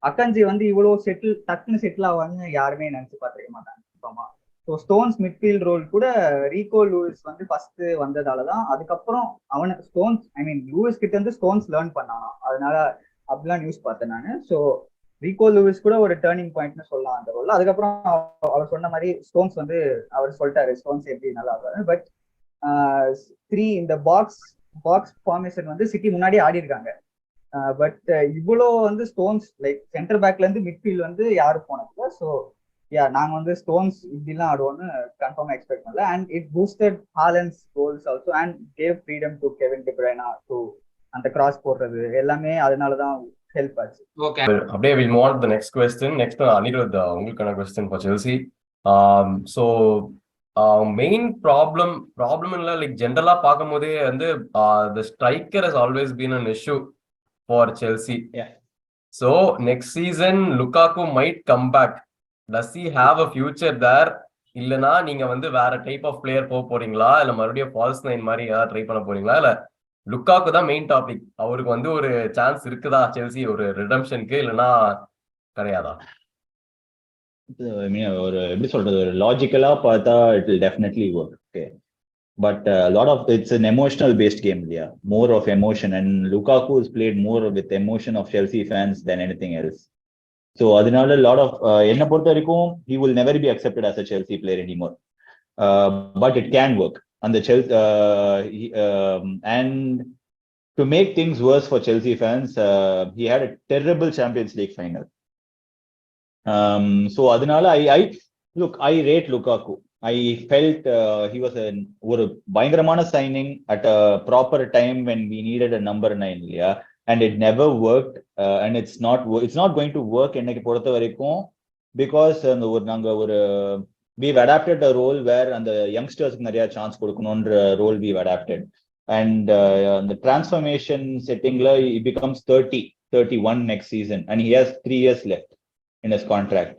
அக்கஞ்சி வந்து இவ்வளவு டக்குன்னு செட்டில் ஆவான்னு யாருமே நினைச்சு பார்த்திருக்க மாட்டாங்க. ஸோ ஸ்டோன்ஸ் மிட்ஃபீல்ட் ரோல் கூட ரீகோ லூயிஸ் வந்து ஃபர்ஸ்ட் வந்ததாலதான் அதுக்கப்புறம் அவனுக்கு ஸ்டோன்ஸ் லூயிஸ் கிட்ட இருந்து ஸ்டோன்ஸ் லேர்ன் பண்ணானா. அதனால அப்படிலாம் நியூஸ் பார்த்தேன் நான். ஸோ ரீகோ லூயிஸ் கூட ஒரு டேர்னிங் பாயிண்ட்னு சொல்லலாம் அந்த ரோல். அதுக்கப்புறம் அவர் சொன்ன மாதிரி ஸ்டோன்ஸ் வந்து அவர் சொல்லிட்டாரு ஸ்டோன்ஸ் எப்படி நல்லா ஆடுறாரு. பட் 3 இந்த பாக்ஸ் ஃபார்மேஷன் வந்து சிட்டி முன்னாடி ஆடி இருக்காங்க. பட் இவ்வளோ வந்து ஸ்டோன்ஸ் லைக் சென்டர் பேக்ல இருந்து மிட்ஃபீல்ட் வந்து யாரும் போனதில்லை. ஸோ நாங்க வந்து ஸ்டோன்ஸ் இப்படிலாம் ஆடுவோம்னு கன்ஃபார்மா எக்ஸ்பெக்ட் பண்ணல. And it boosted Haaland's goals also and gave freedom to Kevin De Bruyne to அந்த கிராஸ் போடுறது எல்லாமே அதனாலதான் ஹெல்ப் ஆச்சு. ஓகே, அப்படியே we move on to the next question. Next Anirudh, உங்களுக்கான question for Chelsea. So main problem இல்ல, லைக் ஜென்ரலா பார்க்கும் போதே வந்து the striker has always been an issue for Chelsea. So next season Lukaku might come back. Does he have a future there? இல்லனா நீங்க வந்து வேற டைப் ஆஃப் பிளேயர் போறீங்களா, இல்ல மறுபடியும் ஃபால்ஸ் நைன் மாதிரி ஏதாவது ட்ரை பண்ண போறீங்களா, இல்ல லுக்காக்கு தான் மெயின் டாபிக், அவருக்கு வந்து ஒரு சான்ஸ் இருக்குதா செல்சி ஒரு ரிடம்ஷனுக்கு, இல்லனா கிடையாதா? ஒரு எப்படி சொல்றது, ஒரு லாஜிக்கலா பார்த்தா it will definitely work. Okay, but a lot of it's an emotional based game, yeah, more of emotion, and Lukaku has played more with emotion of Chelsea fans than anything else. So அதனால lot of என்ன பொறுத்த வரைக்கும் he will never be accepted as a Chelsea player anymore, but it can work on the Chelsea and to make things worse for Chelsea fans, he had a terrible Champions League final. So அதனால I rate Lukaku. I felt he was ஒரு பயங்கரமான signing at a proper time when we needed a number 9, yeah, and it never worked, and it's not going to work என்னைக்கு பொறுத்த வரைக்கும், because நாங்க ஒரு we've adapted a role where அந்த யங்ஸ்டர்ஸ்க்கு நிறைய சான்ஸ் கொடுக்கணும்ன்ற role we've adapted, and the transformation settingல he becomes 31 next season and he has 3 years left in his contract.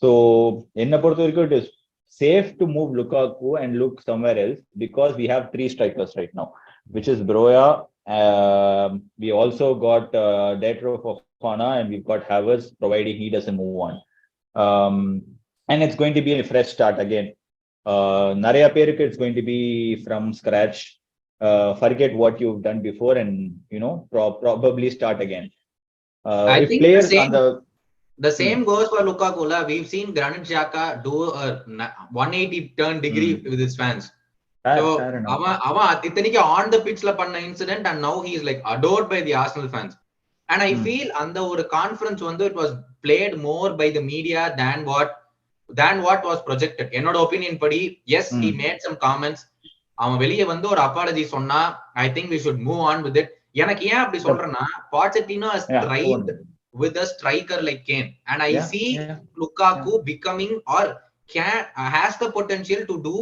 So enna portha varaikku it is safe to move Lukaku and look somewhere else, because we have 3 strikers right now, which is Broja, We also got Detro Fofana, and we've got Havertz, providing he doesn't move on. And it's going to be a fresh start again. Naraya Peruk, it's going to be from scratch. Forget what you've done before, and probably start again. I If think players on the same goes for Lukaku. We've seen Granit Xhaka do a 180 turn degree with his fans. So அவன் இத்தனைக்கு on the pitch ல பண்ண incident, and now he is like adored by the Arsenal fans. And I feel அந்த ஒரு கான்ஃபரன்ஸ் வந்து it was played more by the media than what was projected. என்னோட ஒப்பீனியன் படி, yes, he made some comments. அவன் வெளியே வந்து ஒரு அப்பாலஜி சொன்னா, I think we should move on with it. எனக்கு ஏன் அப்படி சொல்றேன்னா, Pochettino has thrived with a striker like Kane, and I see Lukaku becoming or has the potential to do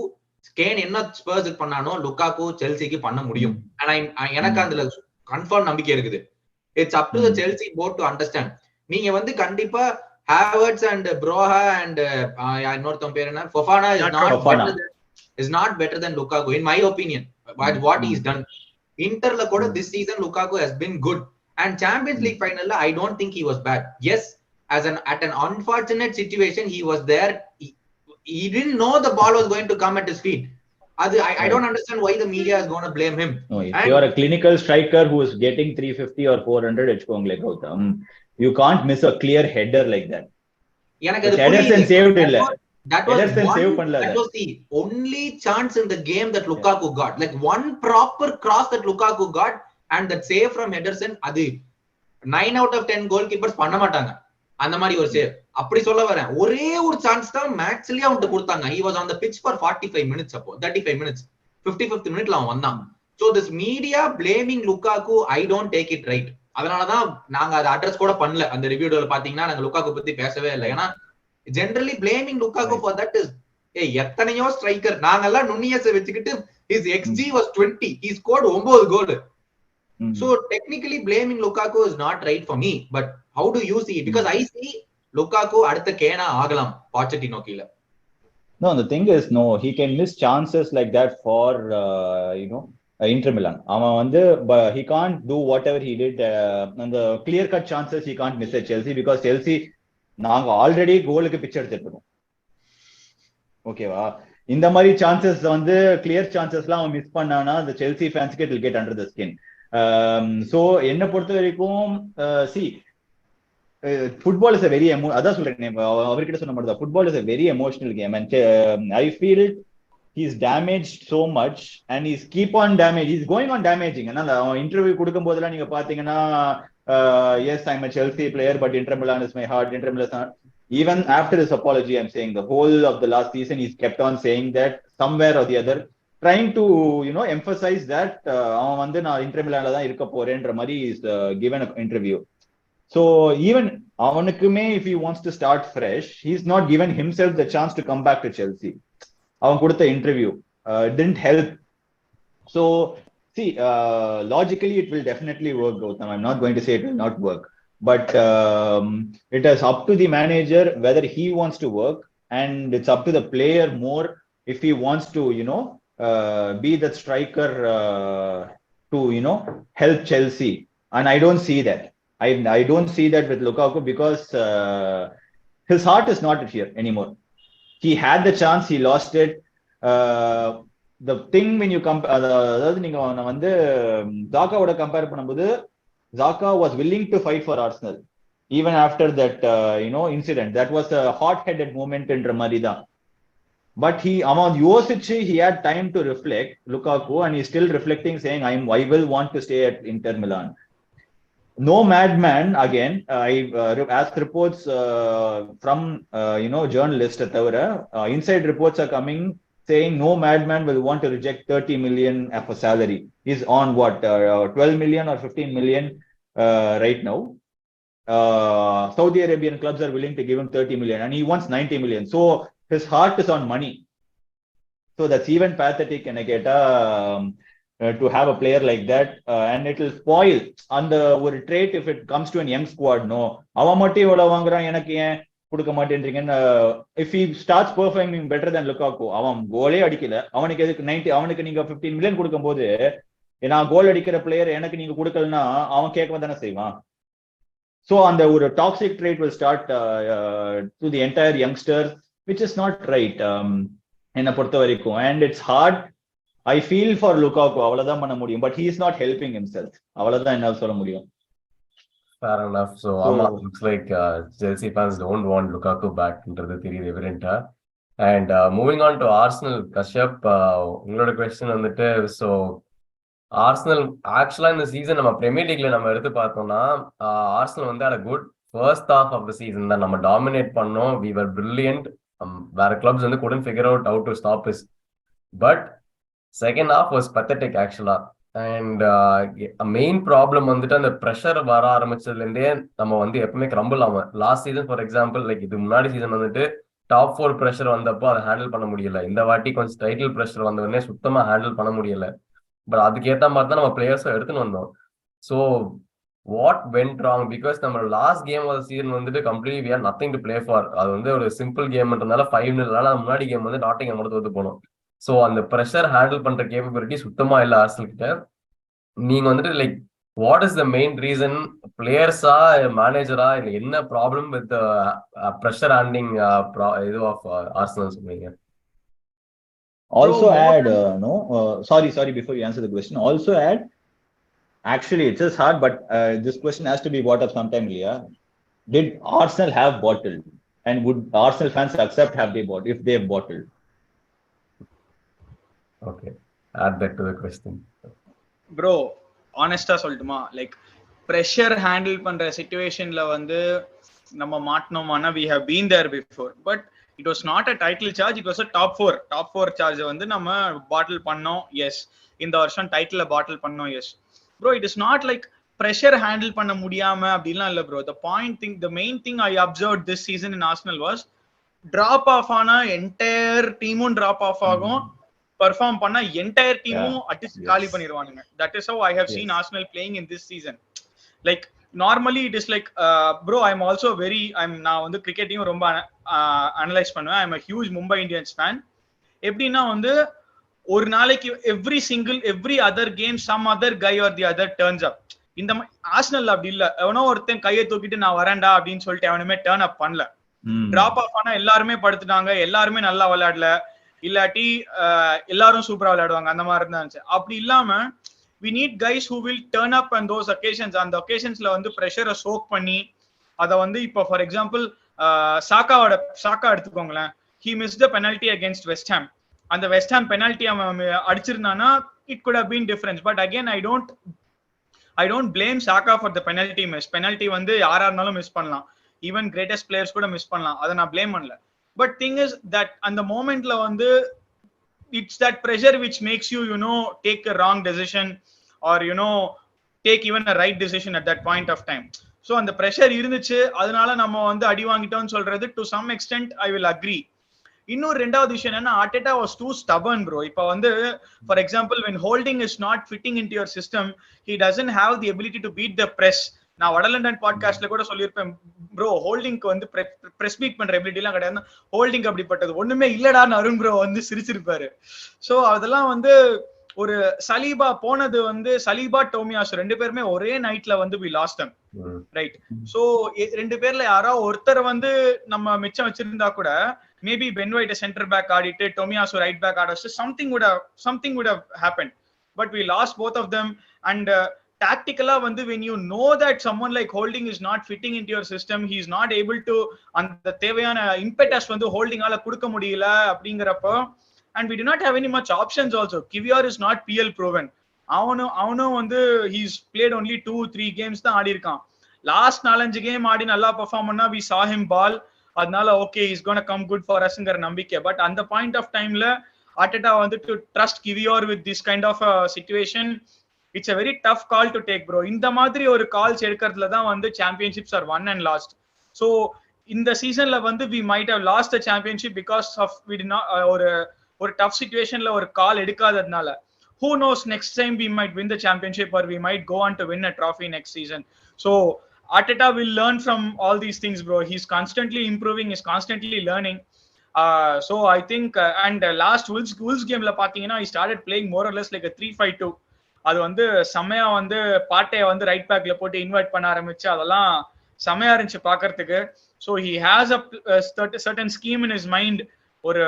Kane என்ன ஸ்பர்ஸ் பண்ணானோ லுக்காக்கு செல்சிக்கு பண்ண முடியும். எனக்கு அதுல கன்ஃபார்ம் நம்பிக்கை இருக்குது. It's up to the Chelsea board to understand. நீங்க வந்து கண்டிப்பா Havertz and Broha and இன்னொருத்தன் பேர் என்ன, Fofana is not better than Lukaku in my opinion. What he's done Interla கூட this season Lukaku has been good, and Champions League final I don't think he was bad. Yes, at an unfortunate situation he was there. He didn't know the ball was going to come at his feet. I don't understand why the media is going to blame him. No, if you are a clinical striker who is getting 350 or 400, echkongle Gautam, you can't miss a clear header like that. Ederson saved illa. That was the only chance in the game that Lukaku got. Like one proper cross that Lukaku got, and that save from Ederson, adu 9 out of 10 goalkeepers பண்ண மாட்டாங்க அந்த மாதிரி ஒரு சேவ். அப்படி சொல்ல வரேன், ஒரே ஒரு சான்ஸ் தான் மேட்ச்லயே அவன்கிட்ட கொடுத்தாங்க. he was on the pitch for 45 minutes அப்போ 35 minutes 55th மினிட்ல அவன் வந்தான். so this media blaming Lukaku, I don't take it right. அதனாலதான் நாங்க அதை அட்ரஸ் கூட பண்ணல. அந்த ரிவ்யூல பாத்தீங்கன்னா நாங்க லுக்காக்கு பத்தி பேசவே இல்லை. ஏன்னா generally blaming Lukaku for that is எத்தனையோ ஸ்ட்ரைக்கர் நாங்கெல்லாம் நுண்ணியஸை வச்சுக்கிட்டு his xG was 20, he scored 9 goal. so technically blaming Lukaku is not right for me, but how do you see it? Because I see Lukaku அடுத்த கேனா ஆகலாம் Pochettino கீழ. No, the thing is, no, he can miss chances like that for Inter Milan. அவன் வந்து he can't do whatever he did, and the clear cut chances he can't miss at Chelsea, because Chelsea நாங்க ஆல்ரெடி கோலுக்கு பிச் எடுத்துட்டு இருக்கோம். ஓகேவா? இந்த மாதிரி சான்சஸ் வந்து கிளியர் சான்சஸ்லாம் அவன் மிஸ் பண்ணானா the Chelsea fans will get under the skin. So என்ன பொறுத்த வரைக்கும் football is a very அதான் சொல்றேன், அவர்கிட்ட சொன்ன மாதிரி தான், football is a very emotional game, and I feel he's damaged so much, and he's going on damaging. அவன் இன்டர்வியூ கொடுக்கும் போதெல்லாம் நீங்க பாத்தீங்கன்னா, yes, I'm a Chelsea player, but Inter Milan is my heart. Inter Milan, even after his apology, I'm saying the whole of the last season he's kept on saying that somewhere or the other, trying to emphasize that அவன் வந்து நான் Inter Milan தான் இருக்க போறேன்ற மாதிரி is given an interview. So even அவனுக்குமே if he wants to start fresh, he's not given himself the chance to come back to Chelsea. அவன் கொடுத்த interview didn't help. So see, logically it will definitely work, Gautam. I'm not going to say it will not work, but it is up to the manager whether he wants to work, and it's up to the player more if he wants to be that striker to help Chelsea. And I don't see that. I don't see that with Lukaku, because his heart is not here anymore. He had the chance, he lost it. The thing when you compare, அதாவது நீங்க வந்து ஜாக்காவோட கம்பேர் பண்ணும்போது, Xhaka was willing to fight for Arsenal even after that incident. That was a hot-headed moment என்ற மாதிரி தான். But அவன் யோசிச்சு he had time to reflect, Lukaku, and he's still reflecting, saying I will want to stay at Inter Milan. No madman again. As reports from journalists தவிர, inside reports are coming saying no madman will want to reject 30 million of a salary. He's on what 12 million or 15 million right now. Saudi Arabian clubs are willing to give him 30 million, and he wants 90 million. So his heart is on money. So that's even pathetic, and I get to have a player like that, and it will spoil on the ஒரு trait if it comes to an young squad. No, அவன் மட்டும் இவ்வளவு வாங்குறான், எனக்கு ஏன் கொடுக்க மாட்டேன்றீங்கன்னு. if he starts performing better than Lukaku, அவன் கோலே அடிக்கல, அவனுக்கு எதுக்கு 90, அவனுக்கு நீங்க 15 million கொடுக்கும் போது ஏன்னா கோல் அடிக்கிற பிளேயர் எனக்கு நீங்க கொடுக்கலன்னா அவன் கேட்க தானே செய்வான். ஸோ அந்த ஒரு toxic trade will start to the entire youngster, which is not right என்னை பொறுத்த வரைக்கும். and it's hard. I feel for Lukaku, அவ்வளவுதான் பண்ண முடியும். but he is not helping himself. அவ்வளவுதான் என்னால சொல்ல முடியும். Fair enough. So ஆமா, looks like Chelsea fans don't want Lukaku back ன்றது தெரியுது எவிடென்ட்டா. And moving on to Arsenal, Kashyap, உங்களோட கொஸ்டின் வந்துட்டு, ஸோ ஆர்சனல் ஆக்சுவலா இந்த சீசன் நம்ம பிரீமியர் லீக்ல நம்ம எடுத்து பார்த்தோம்னா ஆர்சனல் வந்து at good first half of the season தான் நம்ம டாமினேட் பண்ணோம். We were brilliant. வேற கிளப்ஸ் வந்து couldn't figure out how to stop us. But second half was pathetic ஆக்சுவலா. அண்ட் மெயின் ப்ராப்ளம் வந்துட்டு அந்த ப்ரெஷர் வர ஆரம்பிச்சதுலேருந்தே நம்ம வந்து எப்பவுமே கிரம்பிள் ஆகும். Last season for example, like இது முன்னாடி சீசன் வந்துட்டு டாப் 4 ப்ரெஷர் வந்தப்போ அதை ஹேண்டில் பண்ண முடியல. இந்த வாட்டி கொஞ்சம் டைட்டில் ப்ரெஷர் வந்தவொடனே சுத்தமா ஹேண்டில் பண்ண முடியல. பட் அதுக்கேற்ற மாதிரி தான் நம்ம பிளேயர்ஸும் எடுத்துன்னு வந்தோம். So what went wrong? Because நம்ம லாஸ்ட் கேம் ஆஃப் சீசன் வந்துட்டு completely we are nothing to play for. அது வந்து ஒரு சிம்பிள் கேம்ன்றதுனால 5-0 முன்னாடி கேம் வந்து நாட்டிங்ஹாம் மட்டும் தோத்து போனோம். ஸோ அந்த ப்ரெஷர் ஹேண்டில் பண்ற கேப்பபிலிட்டி சுத்தமா இல்லை ஆர்சனல் கிட்ட. நீங்க வந்துட்டு like what is the main reason? பிளேயர்ஸா, மேனேஜரா, இல்லை என்ன ப்ராப்ளம் வித் ப்ரெஷர் ஹேண்டிங் இது ஆஃப் ஆர்சனல் சொல்றீங்க? Also add, sorry, before you answer the question, also add, actually it's just hard, but this question has to be brought up sometime, Leah. Did Arsenal have bottled? And would Arsenal fans accept have they bought if they have bottled? Okay, add that to the question. Bro, honestly சொல்லட்டுமா, லைக் ப்ரெஷர் ஹேண்டில் பண்ற சிச்சுவேஷன்ல வந்து நம்ம மாட்டணுமானா we have been there before, but it was not a title charge, it was a top 4 charge வந்து நம்ம பாட்டில் பண்ணோம். எஸ், இந்த வருஷம் டைட்டில் பாட்டில் பண்ணோம். Yes bro, it is not like pressure handle பண்ண முடியாம அப்படிலாம் இல்ல bro. the main thing I observed this season in Arsenal was drop off ஆன என்டையர் டீமும் டிராப் ஆஃப் ஆகும், பெர்ஃபார்ம் பண்ணா என்டையர் டீமும் அடிச்சு காலி பண்ணிடுவானுங்க. that is how I have seen Arsenal playing in this season. like normally it is like bro, I'm also very நான் வந்து கிரிக்கெட்டையும் ரொம்ப அனலைஸ் பண்ணுவேன். I'm a huge Mumbai Indians fan. எப்படின்னா வந்து ஒரு நாளைக்கு every other game some other guy or the other turns up. இந்த ஆர்சனல் அப்படி இல்ல. எவனோ ஒருத்தன் கையை தூக்கிட்டு நான் வரேன்டா அப்படின்னு சொல்லிட்டு அவனுமே டர்ன் அப் பண்ணல. டிராப் ஆஃப் ஆனா எல்லாருமே படுத்துட்டாங்க, எல்லாருமே நல்லா விளையாடல, இல்லாட்டி எல்லாரும் சூப்பரா விளையாடுவாங்க, அந்த மாதிரி இருந்துச்சு. அப்படி இல்லாம we need guys who will turn up on those occasions. அந்த occasions-ல வந்து pressure-அ soak பண்ணி அத வந்து இப்போ for example சாக்கா எடுத்துக்கோங்களேன். he missed the penalty against West Ham. அந்த West Ham penalty அவன் அடிச்சிருந்தானா it could have been different. But again I don't blame Saka for the penalty miss. penalty வந்து யாரா இருந்தாலும் மிஸ் பண்ணலாம், ஈவன் கிரேட்டஸ்ட் பிளேயர்ஸ் கூட மிஸ் பண்ணலாம், அதை நான் blame பண்ணல. பட் thing is that அந்த மோமெண்ட்ல வந்து it's that pressure which makes you take a wrong decision or take even a right decision at that point of time. So அந்த pressure இருந்துச்சு, அதனால நம்ம வந்து அடி வாங்கிட்டோம்னு சொல்றது to some extent I will agree. இன்னொரு ரெண்டாவது விஷயம் என்னன்னா, Arteta was too stubborn bro. இப்போ வந்து for example when Holding is not fitting into your system, he doesn't have the ability to beat the press. நான் வடலண்டன் பாட்காஸ்ட்ல கூட சொல்லியிருப்பேன் ப்ரோ, ஹோல்டிங்க்கு வந்து பிரஸ் பீட் பண்ற எபிலிட்டி எல்லாம் கிடையாது, ஹோல்டிங் அப்படிப்பட்டது ஒண்ணுமே இல்லடான்னு அருண் ப்ரோ வந்து சிரிச்சிருப்பாரு. சோ அதெல்லாம் வந்து ஒரு சலீபா போனது வந்து சலீபா டோமியாஸ் ரெண்டு பேருமே ஒரே நைட்ல வந்து we lost them, right? So ரெண்டு பேர்ல யாரோ ஒருத்தர் வந்து நம்ம மிச்சம் வச்சிருந்தா கூட maybe Ben White centre back ஆடிட்டு டோமியாஸ் ரைட் பேக் ஆட வச்சு something would have happened, but we lost both of them. And tactically வந்து when you know that someone like Holding is not fitting into your system, he is not able to அந்த தேவையான impetus வந்து Holding-ஆல கொடுக்க முடியல அப்படிங்கறப்போ, and we do not have any much options also. Kivior is not PL proven. அவனும் வந்து he's played only 2-3 games தான் ஆடி இருக்கான். லாஸ்ட் 4-5 கேம் ஆடி நல்லா பெர்ஃபார்ம் பண்ணா we saw him ball. அதனால okay, he's going to come good for usங்கற நம்பிக்கை. பட் அந்த பாயிண்ட் ஆஃப் டைம்ல Arteta வந்து to trust Kivior with this kind of a situation, it's a very tough call to take bro. இந்த மாதிரி ஒரு கால்ஸ் எடுக்கிறதுல தான் வந்து championships are won and lost. So இந்த சீசன்ல வந்து we might have lost the championship because of we did not ஒரு tough situationல ஒரு கால் எடுக்காததுனால. Who knows, next time we might win the championship or we might go on to win a trophy next season. So Arteta will learn from all these things bro. He's constantly improving, he's constantly learning. So I think and last Wolves game la pathina he started playing more or less like a 3-5-2. அது வந்து செம்மையா வந்து பாட்டையை வந்து ரைட் பேக்ல போட்டு இன்வைட் பண்ண ஆரம்பிச்சு அதெல்லாம் செம்மையா இருந்துச்சு பாக்குறதுக்கு. So he has a certain scheme in his mind. ஒரு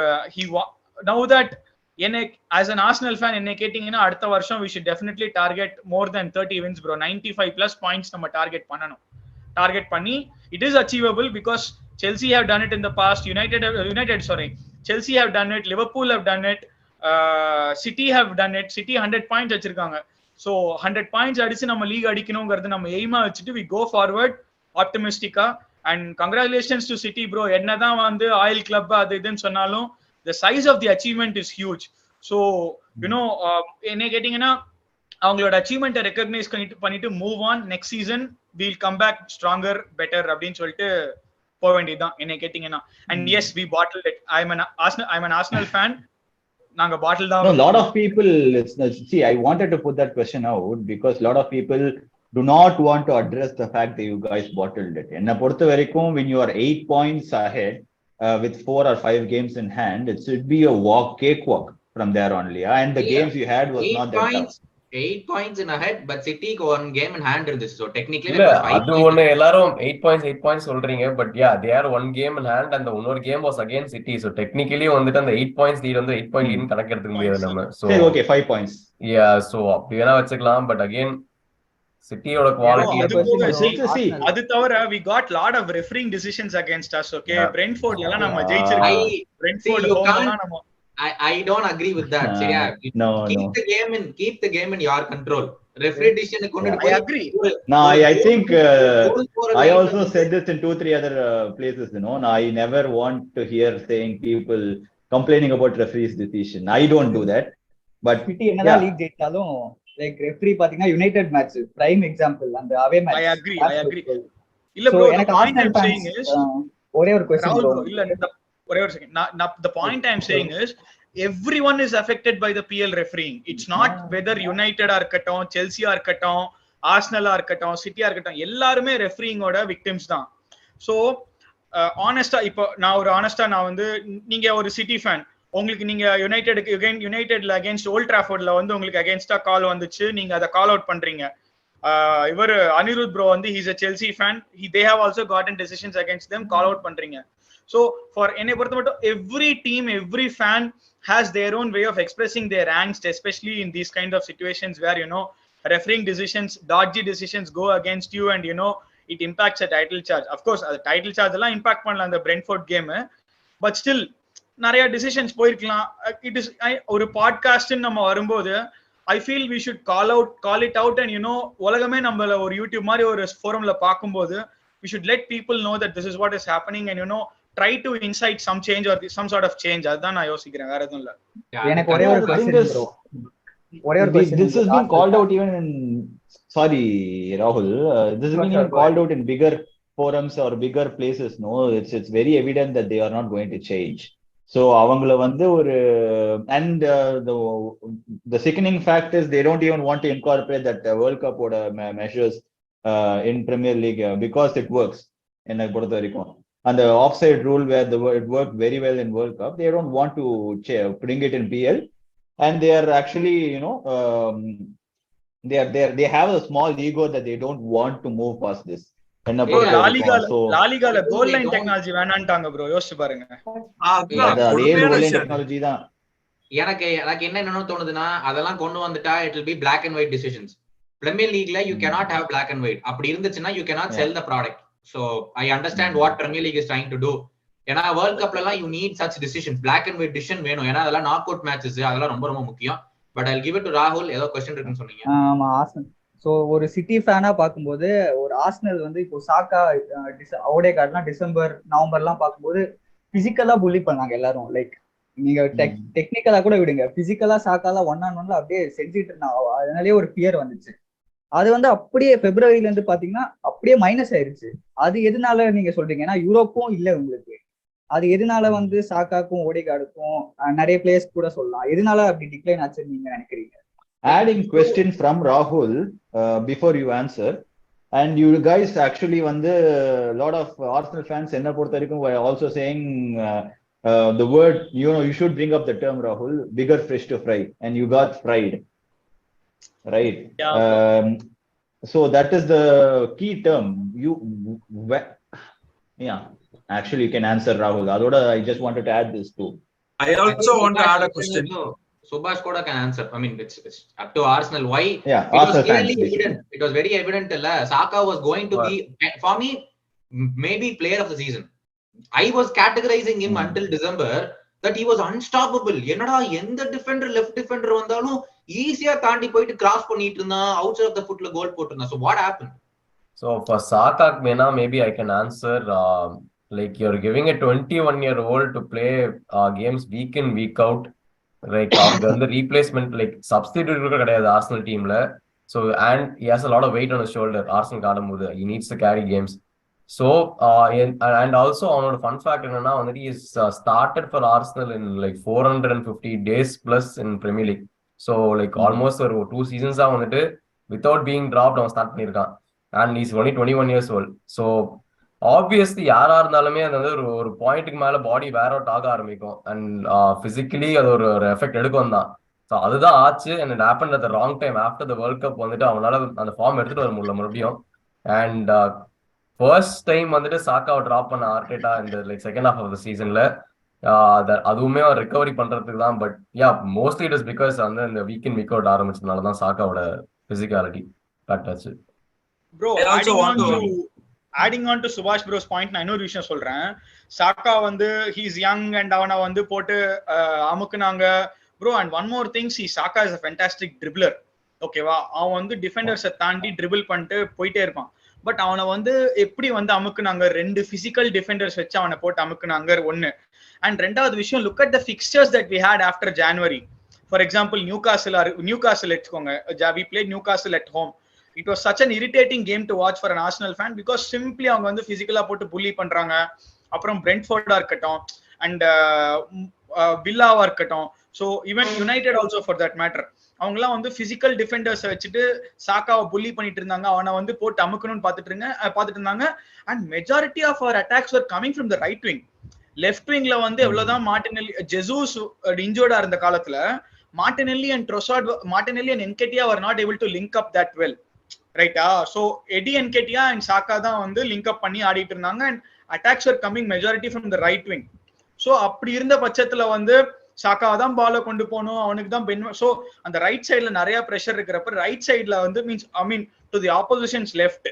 நவ் தட் என்ன ஆஸ் அன் ஆர்சனல் ஃபேன் என்ன கேட்டீங்கன்னா அடுத்த வருஷம் we should definitely target more than 30 wins bro. 95+ points நம்ம டார்கெட் பண்ணணும். டார்கெட் பண்ணி it is achievable because Chelsea have done it in the past. Chelsea have done it, Liverpool have done it, City have done it. City 100 points வச்சிருக்காங்க. So 100 points அடிச்சு நம்ம லீக் அடிக்கணும்ங்கிறது நம்ம எய்மா வச்சுட்டு we go forward optimistic-ஆ. and congratulations to City bro. என்னதான் வந்து ஆயில் கிளப் அது இதுன்னு சொன்னாலும் the size of the achievement is huge. So you know என்ன கேட்டீங்கன்னா அவங்களோட அச்சீவ்மெண்ட்டை ரெகக்னைஸ் பண்ணிட்டு move on. Next season we'll come back stronger better அப்படின்னு சொல்லிட்டு போக வேண்டியதுதான் என்ன கேட்டீங்கன்னா. And yes we battle it. I am an Arsenal fan. நாங்க பாட்டில் தான். No, a lot of people, see, I wanted to put that question out because a lot of people do not want to address the fact that you guys bottled it. என்ன பொறுத்த வரைக்கும் when you are 8 points ahead with 4 or 5 games in hand, it should be a cakewalk from there only. And the games you had was not that tough. 8 points in ahead, but City க்கு 1 game in hand இருந்துச்சு. So technically இல்ல அது ஒண்ணு எல்லாரும் 8 points சொல்றீங்க. But yeah they are 1 game in hand and the இன்னொரு game was against City. So technically வந்துட்டு அந்த 8 points lead வந்து 8 point lead கணக்கு எடுத்துக்க முடியாது நம்ம. So okay, 5 points. Yeah, so அப்படி வேணா வச்சுக்கலாம். பட் again சிட்டியோட குவாலிட்டி அது தவிர we got lot of refereeing decisions against us. Okay, Brentford எல்லாம் நம்ம ஜெயிச்சிருக்கோம். Brentford ஹோம்லாம் நம்ம I don't agree with that. சரியா? Keep the game in your control. Referee decision கொண்டு I agree. No, I think I also said this in 2-3 other places, you know. I never want to hear saying people complaining about referee's decision. I don't do that. But City என்னதான் லீக் ஜெயிச்சாலும் லைக் ரெஃபரி பாத்தீங்கன்னா யுனைட்டட் மேட்ச் பிரைம் எக்ஸாம்பிள் அந்த அவே மேட்ச். I agree. இல்ல bro, எனக்கு ஆர்சனல் ஃபேன்ஸ் ஒரே ஒரு क्वेश्चन bro. இல்ல ஒரே ஒரு second. the point I am saying is everyone is affected by the PL refereeing. It's not whether United ஆ இருக்கட்டும், Chelsea ஆ இருக்கட்டும், Arsenal ஆ இருக்கட்டும், City ஆ இருக்கட்டும், எல்லாரும் refereeing ஓட victims தான். So honestly இப்போ நான் வந்து நீங்க ஒரு City fan, உங்களுக்கு நீங்க யுனைடெட்ல அகைன்ஸ்ட் ஓல்ட் டிராஃபோர்ட்ல வந்து உங்களுக்கு அகைன்ஸ்டா கால் வந்துச்சு, நீங்க அதை கால் அவுட் பண்றீங்க. இவர் அனிருத் ப்ரோ வந்து he's a Chelsea fan, they have also cotton decisions against them, call out பண்றீங்க. ஸோ ஃபார் என்னை பொறுத்த மட்டும் every team, every fan has their own way of expressing their angst, especially in these kind of situations where refereeing decisions, dodgy decisions go against you and it impacts a title charge. Of course the title charge எல்லாம் இம்பாக்ட் பண்ணல அந்த பிரென்ட்ஃபோர்ட் கேம், பட் ஸ்டில் நிறைய டிசிஷன்ஸ் போயிருக்கலாம். இட் இஸ் ஒரு பாட்காஸ்ட் நம்ம வரும்போது I feel we should call it out and உலகமே நம்மள ஒரு யூடியூப் மாதிரி ஒரு ஃபோரம்ல பார்க்கும்போது we should let people know that this is what is happening and try to incite some change or some sort of change. அதான் நான் யோசிக்கிறேன், வேற எதுவும் இல்ல. எனக்கு ஒரே ஒரு क्वेश्चन bro. ஒரே ஒரு question. This has been called out even in sorry Rahul, this has been even called out in bigger forums or bigger places. No, it's very evident that they are not going to change. So அவங்கள வந்து ஒரு and the sickening fact is they don't even want to incorporate that World Cup oda measures in Premier League because it works. என்ன பொறுத்த வரைக்கும் அந்த offside rule where it worked very well in World Cup, they don't want to bring it in PL, and they are actually they have a small ego that they don't want to move past this. லாலிகால கோல் லைன் டெக்னாலஜி வேணான்ட்டாங்க ப்ரோ, யோசிச்சு பாருங்க. அதே கோல் லைன் டெக்னாலஜி தான். எனக்கு என்ன தோணுதுன்னா அதெல்லாம் கொண்டு வந்துட்டா it will be black and white decisions. Premier Leagueல you cannot have black and white. அப்படி இருந்துச்சுன்னா you cannot sell the product. So I understand what Premier League is trying to do. ஏன்னா வேர்ல்ட் கப்ல எல்லாம் you need such decisions, black and white decision வேணும். ஏன்னா அதெல்லாம் நாக் அவுட் மேட்சஸ், அதெல்லாம் ரொம்ப ரொம்ப முக்கியம். But I'll give it to Rahul. ஏதோ क्वेश्चन இருக்குன்னு சொன்னீங்க. ஆமா, ஆர்சனல். சோ ஒரு சிட்டி ஃபேனா பாக்கும்போது ஒரு ஆர்சனல் வந்து இப்போ சாக்கா ஓடேகார்ட்லாம் டிசம்பர் நவம்பர்லாம் பாக்கும்போது பிசிக்கலா புல்லி பண்ணாங்க எல்லாரும். லைக் நீங்க டெக்னிக்கலா கூட விடுங்க, பிசிக்கலா சாக்காலாம் 1-on-1 அப்படியே செஞ்சுட்டு இருந்தாங்க. அதனாலேயே ஒரு பியர் வந்துச்சு. அது வந்து அப்படியே பிப்ரவரியில இருந்து பாத்தீங்கன்னா அப்படியே மைனஸ் ஆயிருச்சு. அது எதனால நீங்க சொல்றீங்க? ஏன்னா யூரோப்பும் இல்ல உங்களுக்கு. அது எதனால வந்து சாக்காக்கும் ஓடேகார்டுக்கும் நிறைய பிளேயர்ஸ் கூட சொல்லலாம், எதனால அப்படி டிக்ளைன் ஆச்சுன்னு நீங்க நினைக்கிறீங்க? Adding question from Rahul before you answer, and you guys actually வந்து a lot of Arsenal fans என்ன பொறுத்த வரைக்கும் were also saying the word you should bring up the term Rahul, bigger fish to fry, and you got fried. right? Yeah, bro. So that is the key term. Yeah, actually you can answer, Rahul. Adoda, I just wanted to add this too. I I think also want to Subhash add a also, question. Subhash Koda can answer. I mean, it's up to Arsenal. Why? Yeah, It was Arsenal fans clearly basically. evident. It was very evident. Saka was going to be, for me, maybe player of the season. I was categorizing him until December that he was unstoppable. என்னடா எந்த டிஃபெண்டர் லெஃப்ட் டிஃபெண்டர் வந்தாலும் ஈஸியா தாண்டி போயிட்டு கிராஸ் பண்ணிட்டு இருந்தான், அவுட் சைட் ஆஃப் த ஃபுட்ல கோல் போட்டுருந்தான். So what happened? So for Saka, maybe I can answer. Like you're giving a 21-year-old to play games week in week out. Like அவங்க வந்து replacement like substitute கூட கிடையாது Arsenal teamல. So and he has a lot of weight on his shoulder. Arsenal ஆடும்போது he needs to carry games. So and also அவனோட fun fact என்னன்னா வந்துட்டு he started for Arsenal in like 450 days plus in Premier League. So like almost ஒரு 2 seasons வந்துட்டு without being dropped அவன் ஸ்டார்ட் பண்ணியிருக்கான். And he's only 21 years old. So obviously யாரா இருந்தாலுமே அது வந்து ஒரு பாயிண்ட்டுக்கு மேல பாடி வேர் அவுட் ஆக ஆரம்பிக்கும் அண்ட் பிசிக்கலி அது ஒரு எஃபெக்ட் எடுக்கும் தான். ஸோ அதுதான் ஆச்சு. And it happen at the wrong time. After the world cup வந்துட்டு அவனால அந்த ஃபார்ம் எடுத்துட்டு வர முடியல மறுபடியும். அண்ட் ஃபர்ஸ்ட் டைம் வந்துட்டு சாக்காவை ட்ராப் பண்ண ஆர்டேட்டா இந்த like second half of the சீசன்ல அதுவுமே அவர் ரிகவரி பண்றதுக்கு தான். But yeah mostly it is because வந்து இந்த வீக் இன் வீக் அவுட் ஆரம்பிச்சதுனால தான் சாக்காவோட பிசிக்காலிட்டி கட்டாச்சு. Bro, adding on to Subhash bro's point, நான் இன்னொரு விஷயம் சொல்றேன். சாக்கா வந்து ஹீஸ் யங் அண்ட் அவனை வந்து போட்டு அமுக்குனாங்க bro. And one more things, Saka is a fantastic dribbler. ஓகேவா? அவன் வந்து டிஃபெண்டர்ஸை தாண்டி ட்ரிபிள் பண்ணிட்டு போயிட்டே இருப்பான். பட் அவனை வந்து எப்படி வந்து அமுக்குனாங்க, 2 பிசிக்கல் டிஃபெண்டர்ஸ் வச்சு அவனை போட்டு அமுக்குனாங்க ஒன்னு. அண்ட் ரெண்டாவது விஷயம், look at the fixtures that we had after January. For example Newcastle எடுத்துக்கோங்க. we played Newcastle at home. It was such an irritating game to watch for an Arsenal fan because simply அவங்க வந்து பிசிக்கலா போட்டு புல்லி பண்றாங்க. அப்புறம் பிரெண்ட்ஃபோர்டா இருக்கட்டும் அண்ட் வில்லாவா இருக்கட்டும், so even United also for that matter, அவங்கலாம் வந்து பிசிக்கல் டிஃபெண்டர்ஸை வச்சுட்டு சாக்காவை புல்லி பண்ணிட்டு இருந்தாங்க. அவனை வந்து போட்டு அமுக்கணும்னு பார்த்துட்டு இருந்தாங்க. And majority of our attacks are coming from the right wing. Left விங்ல வந்து எவ்வளவுதான் மார்டினெல்லி ஜெசூஸ் இன்ஜோர்டா இருந்த காலத்துல Martinelli and Nketiah were not able to link up that well. ரைட்டா? So Eddie Nketiah and Saka தான் வந்து லிங்க் அப் பண்ணி ஆடிட்டு இருந்தாங்க. And attacks are coming majority from the right wing. So அப்படி இருந்த பட்சத்துல வந்து சாக்காவை தான் பாலை கொண்டு போகணும், அவனுக்கு தான் பென். சோ அந்த ரைட் சைட்ல நிறைய ப்ரெஷர் இருக்கிறப்ப ரைட் சைட்ல வந்து mean to the oppositions left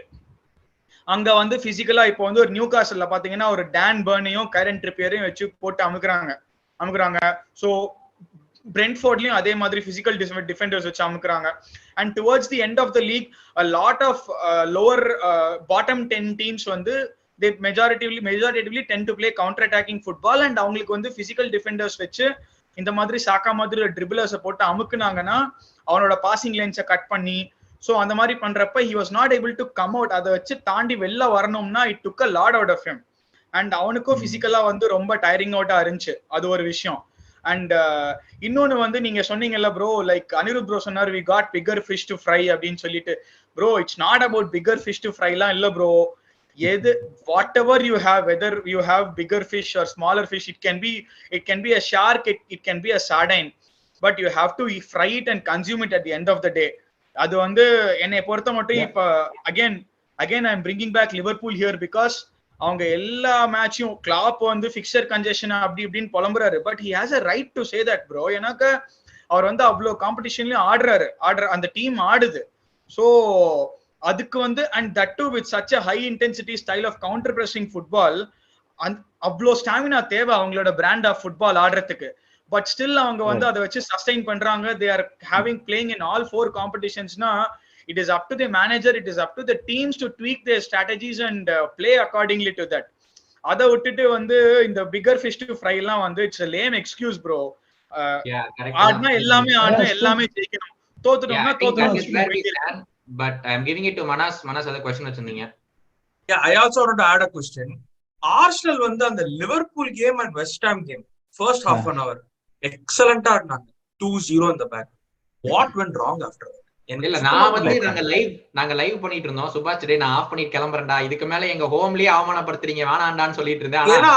அங்க வந்து பிசிக்கலா இப்போ வந்து ஒரு நியூகாசில்ல பாத்தீங்கன்னா ஒரு டான் பர்னையும் கைரன் ட்ரிப்பியரையும் வச்சு போட்டு அமுக்குறாங்க. சோ பிரெண்ட்ஃபோர்ட்லயும் அதே மாதிரி பிசிக்கல் டிஃபெண்டர்ஸ் வச்சு அமுக்குறாங்க. And towards the end of the league a lot of lower bottom 10 teams வந்து they majoritatively tend to play counter attacking football. and அவங்களுக்கு வந்து physical defenders வச்சு இந்த மாதிரி சாக்கா மாதிரி ட்ரிபிளர்ஸை போட்டு அமுக்குனாங்கன்னா அவனோட பாசிங் லைன்ஸை கட் பண்ணி, ஸோ அந்த மாதிரி பண்றப்ப he was not able to come out. அதை வச்சு தாண்டி வெளில வரணும்னா it took a lot out of him. And அவனுக்கும் பிசிக்கலா வந்து ரொம்ப டயரிங் அவுட்டா இருந்துச்சு. அது ஒரு விஷயம். அண்ட் இன்னொன்னு வந்து நீங்க சொன்னீங்கல்ல ப்ரோ, லைக் அனிருத் ப்ரோ சொன்னார் we got bigger fish to fry அப்படின்னு சொல்லிட்டு. Bro, it's not about bigger fish to fry லாம் இல்ல ப்ரோ. எது whatever you have, whether you have bigger fish or smaller fish, it can be a shark, it can be a sardine, but you have to fry it and consume it at the end of the day. அது வந்து என்னை பொறுத்த மட்டும் இப்ப again I'm bringing back Liverpool here because அவங்க எல்லா மேட்சும் கிளாப் வந்து ஃபிக்சர் கன்ஜெஷன் அப்படி இப்படின்னு புலம்புறாரு. But he has a right to say that bro. எனக்கு அவர் வந்து அவ்வளோ காம்படிஷன்லயும் ஆடுறாரு, அந்த டீம் ஆடுது. ஸோ அதுக்கு வந்து and that to with such a high intensity style of counter pressing football, அவ்வளோ ஸ்டாமினா தேவை அவங்களோட பிராண்ட் ஆஃப் ஃபுட்பால் ஆடுறதுக்கு. பட் ஸ்டில் அவங்க வந்து அதை வச்சு சஸ்டைன் பண்றாங்க. They are having playing in all 4 காம்படிஷன்ஸ்னா it is up to the manager, it is up to the teams to tweak their strategies and play accordingly to that. அதை விட்டுட்டு வந்து இந்த bigger fish to fry எல்லாம் வந்து it's a lame excuse bro. ஆடுனா எல்லாமே ஜெயிக்கணும், தோத்துட்டோம்னா தோத்துட்டோம். But I am giving it to Manas. Other question வச்சிருந்தீங்க. Yeah, I also wanted to add a question. Arsenal வந்து அந்த Liverpool game and West Ham game first half an hour excellent ஆ இருந்தாங்க. 2-0 in the back. What went wrong after that? இல்ல நான் வந்து நாங்க லைவ் பண்ணிட்டு இருந்தோம். சுபாஷ் டே நான் ஆஃப் பண்ணிட்டு கிளம்புறேன்டா, இதுக்கு மேல எங்க ஹோம்லயே அவமானப்படுத்துறீங்க வேணாண்டான்னு சொல்லிட்டு இருந்தேன். ஏன்னா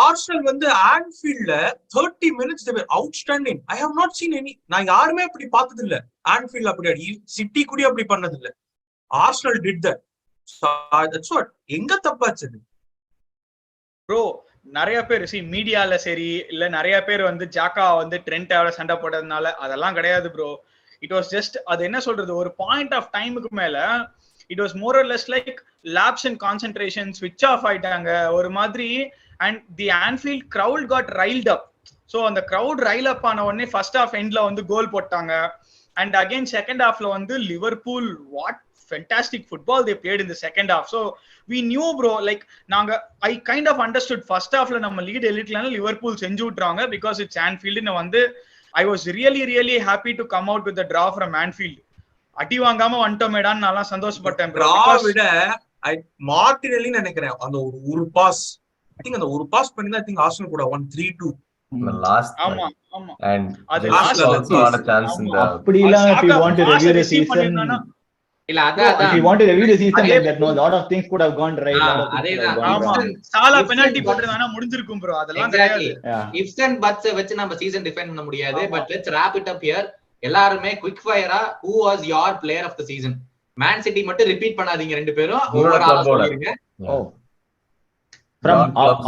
ஆர்சனல் வந்து ஆன்ஃபீல்ட்ல 30 minutes they were outstanding. I have not seen any. நான் யாருமே அப்படி பார்த்தது இல்ல ஆன்ஃபீல்ட். அப்படி சிட்டி கூட அப்படி பண்ணது இல்ல. Arsenal did that. That's what. எங்க தப்பாச்சு ப்ரோ? நிறைய பேர் மீடியால சரி இல்ல நிறைய பேர் வந்து ஜாக்கா வந்து ட்ரெண்ட் சண்டை போட்டதுனால அதெல்லாம் கிடையாது ப்ரோ. இட் வாஸ் ஜஸ்ட் அது என்ன சொல்றது, ஒரு பாயிண்ட் ஆஃப் டைமுக்கு மேல it was more or less like lapse and concentration, ஸ்விட்ச் ஆஃப் ஆயிட்டாங்க ஒரு மாதிரி. And the Anfield crowd got riled up. So அந்த கிரவுட் ரைல் அப் ஆன உடனே ஃபர்ஸ்ட் ஹாஃப் எண்ட்ல வந்து கோல் போட்டாங்க. அண்ட் அகைன் செகண்ட் ஹாஃப்ல வந்து Liverpool what fantastic football they played in the second half. So we knew bro, like naanga I kind of understood first half la nama lead elitla Liverpool senju vitranga because it's Anfield nu vandu I was really happy to come out with the draw from Anfield. adi vaangama vantomeda nalla சந்தோஷப்பட்டேன் bro. draw vida I Martinelli நினைக்கிறேன் அந்த ஒரு பாஸ், I think அந்த ஒரு பாஸ் பண்ணி தான் I think Arsenal கூட won 3-2 the last. ஆமா and அது last also had a chance in the அப்படிலாம் if you want to review the season, இல்ல அதான் if you want to review the season like that, no, a lot of things could have gone right. ஆமா சாலா பெனல்டி போட்டுறானா முடிஞ்சிருக்கும் bro. அதெல்லாம் கிடையாது. ifs and buts வெச்சு நம்ம சீசன் டிஃபைன் பண்ண முடியாது. But let's wrap it up here. எல்லாரும் குயிக் ஃபயரா who was your player of the season? Man City மட்டும் ரிப்பீட் பண்ணாதீங்க ரெண்டு பேரும், ஒவ்வொரு ஆளா சொல்லுங்க. Oh, from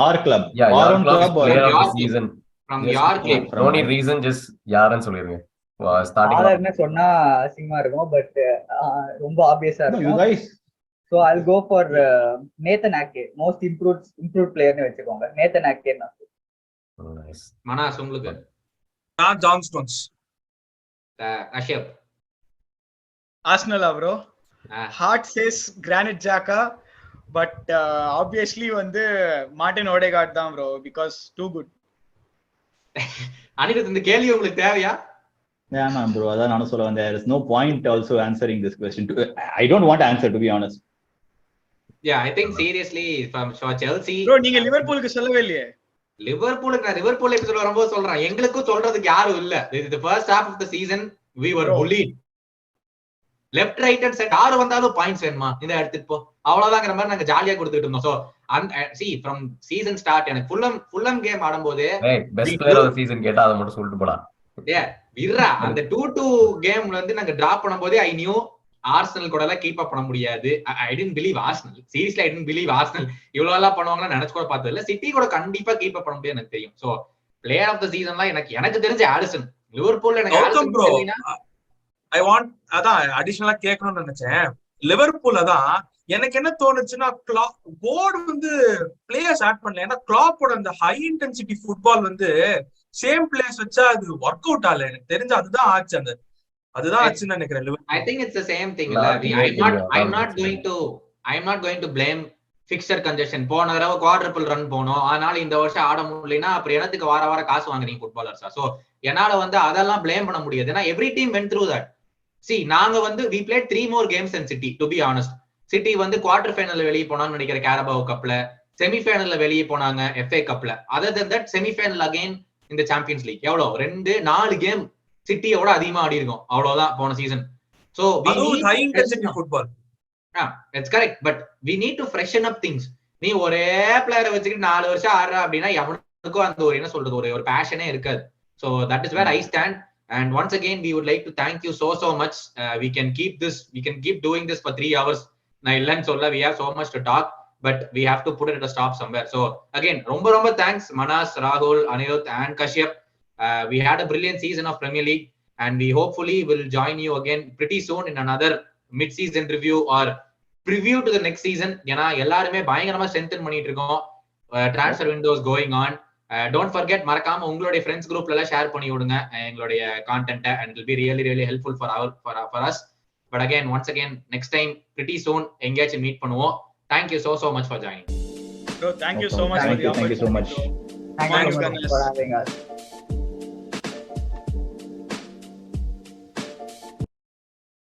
our club, yeah, our your own club club or player of the your season. From your club. No need reason, just யாரன்னு சொல்லிருங்க. starting ஆளர்னு சொன்னா அசிங்கமா இருக்கும், பட் ரொம்ப ஆப்வியஸா no, you இருக்கும். guys. So I'll go for Nathan Ake, most improved player னு வெச்சுக்கோங்க. Nathan Ake னா. nice. மனாஸ் உங்களுக்கு? நான் ஜான் ஸ்டோன்ஸ். அஷப் Arsenal bro. Heart says Granit Xhaka, but obviously வந்து Martin Odegaard தான் bro, because too good. Anirudh இந்த கேள்வி உங்களுக்கு தேவையா? Yeah man bro, அதான் நானும் சொல்ல வந்தேன். there is no point also answering this question. I don't want to answer, to be honest. Yeah, I think seriously from Chelsea. bro நீங்க லிவர்பூலுக்கு சொல்லவே இல்லையே. லிவர்பூலுக்கு நான் லிவர்பூல் எபிசோட் வரும்போது சொல்றேன், எங்களுக்கும் சொல்றதுக்கு யாரும் இல்ல. This is the first half of the season we were bullied. Left right and set யாரு வந்தாலும் பாயிண்ட்ஸ் வேணுமா இந்த எடுத்துட்டு போ அவ்வளவுதாங்கிற மாதிரி நாங்க ஜாலியா கொடுத்துட்டு இருந்தோம். So see from season start எனக்கு ஃபுல்லம் கேம் ஆடும்போது best player of the season கேட்டா அத மட்டும் சொல்லிட்டு போடா. விர்ரா அந்த 2-2 கேம்ல வந்து நாங்க டிராப் பண்ணும்போது ஐ நியூ ஆர்சனல் கூட எல்லாம் கீப் அப் பண்ண முடியாது. I didn't believe Arsenal, seriously I didn't believe Arsenal இவ்வளவு எல்லாம் பண்ணுவாங்கன்னு நினைச்சு கூட பார்த்தது இல்ல. சிட்டி கூட கண்டிப்பா கீப் அப் பண்ண முடியாது எனக்கு தெரியும். சோ பிளேயர் ஆஃப் த சீசன்லாம் எனக்கு தெரிஞ்ச ஆலிசன். லிவர்பூல்ல எனக்கு ஆலிசன் தெரியலனா I want அதான் அடிஷனலா கேட்கணும்னு நினைச்சேன். லிவர்பூல் அதான் எனக்கு என்ன தோணுச்சுன்னா போர்டு வந்து பிளேயர்ஸ் ஆட் பண்ணல. ஏன்னா கிளாப்போட அந்த ஹை இன்டென்சிட்டி ஃபுட்பால் வந்து சேம் பிளேயர்ஸ் வச்சா அது ஒர்க் அவுட் ஆகல. எனக்கு தெரிஞ்ச அதுதான் ஆச்சு, அதுதான் ஆச்சுன்னு நினைக்கிறேன். I think it's the same thing. I'm not going to blame fixture congestion. போன தடவை குவாட்ரபிள் ரன் போனோம், அதனால இந்த வருஷம் ஆட முடியலன்னா அப்புறம் இடத்துக்கு வார காசு வாங்குறீங்க ஃபுட்பாலர்ஸா. சோ என்னால வந்து அதெல்லாம் பிளேம் பண்ண முடியாது. ஏன்னா every team went through that. See நாங்க வந்து we played 3 more games than City, to be honest. City வந்து குவார்டர் ஃபைனல்ல வெளியே போனான்னு நினைக்கிற கேரபாவ் கப்ல, செமி ஃபைனல்ல வெளியே போனாங்க FA கப்ல. Other then that semi final again இந்த சாம்பியன்ஸ் லீக் எவ்வளவு 2-4 கேம் சிட்டியோட அதிகமா ஆடி இருக்கும், அவ்வளவுதான் போன season. So high intensity football. That's correct, but we need to freshen up things. நீ ஒரே பிளேயரை வச்சுக்கிட்டு 4 வருஷம் ஆடுற அப்படின்னா எவனுக்கும் அந்த ஒரு என்ன சொல்றது ஒரு பேஷனே இருக்காது. So that is where I stand. And once again we would like to thank you so much. We can keep doing this for 3 hours. Na illan solla, we have so much to talk, but we have to put it at a stop somewhere. So again romba thanks Manas, Rahul, Anirudh and Kashyap. We had a brilliant season of Premier League and we hopefully will join you again pretty soon in another mid-season review or preview to the next season. ஏன்னா எல்லாருமே பயங்கரமா ஸ்ட்ரென்தன் பண்ணிட்டு இருக்கோம். Transfer windows going on. Don't forget மறக்காம உங்களுடைய ஃப்ரெண்ட்ஸ் குரூப்ல எல்லாம் ஷேர் பண்ணி விடுங்க எங்களுடைய content, and it will be really helpful for us. But again once again next time pretty soon engage meet பண்ணுவோம். Thank you so much for joining. Bro, thank you so much for the opportunity. Thank you so much. Thank you for having us.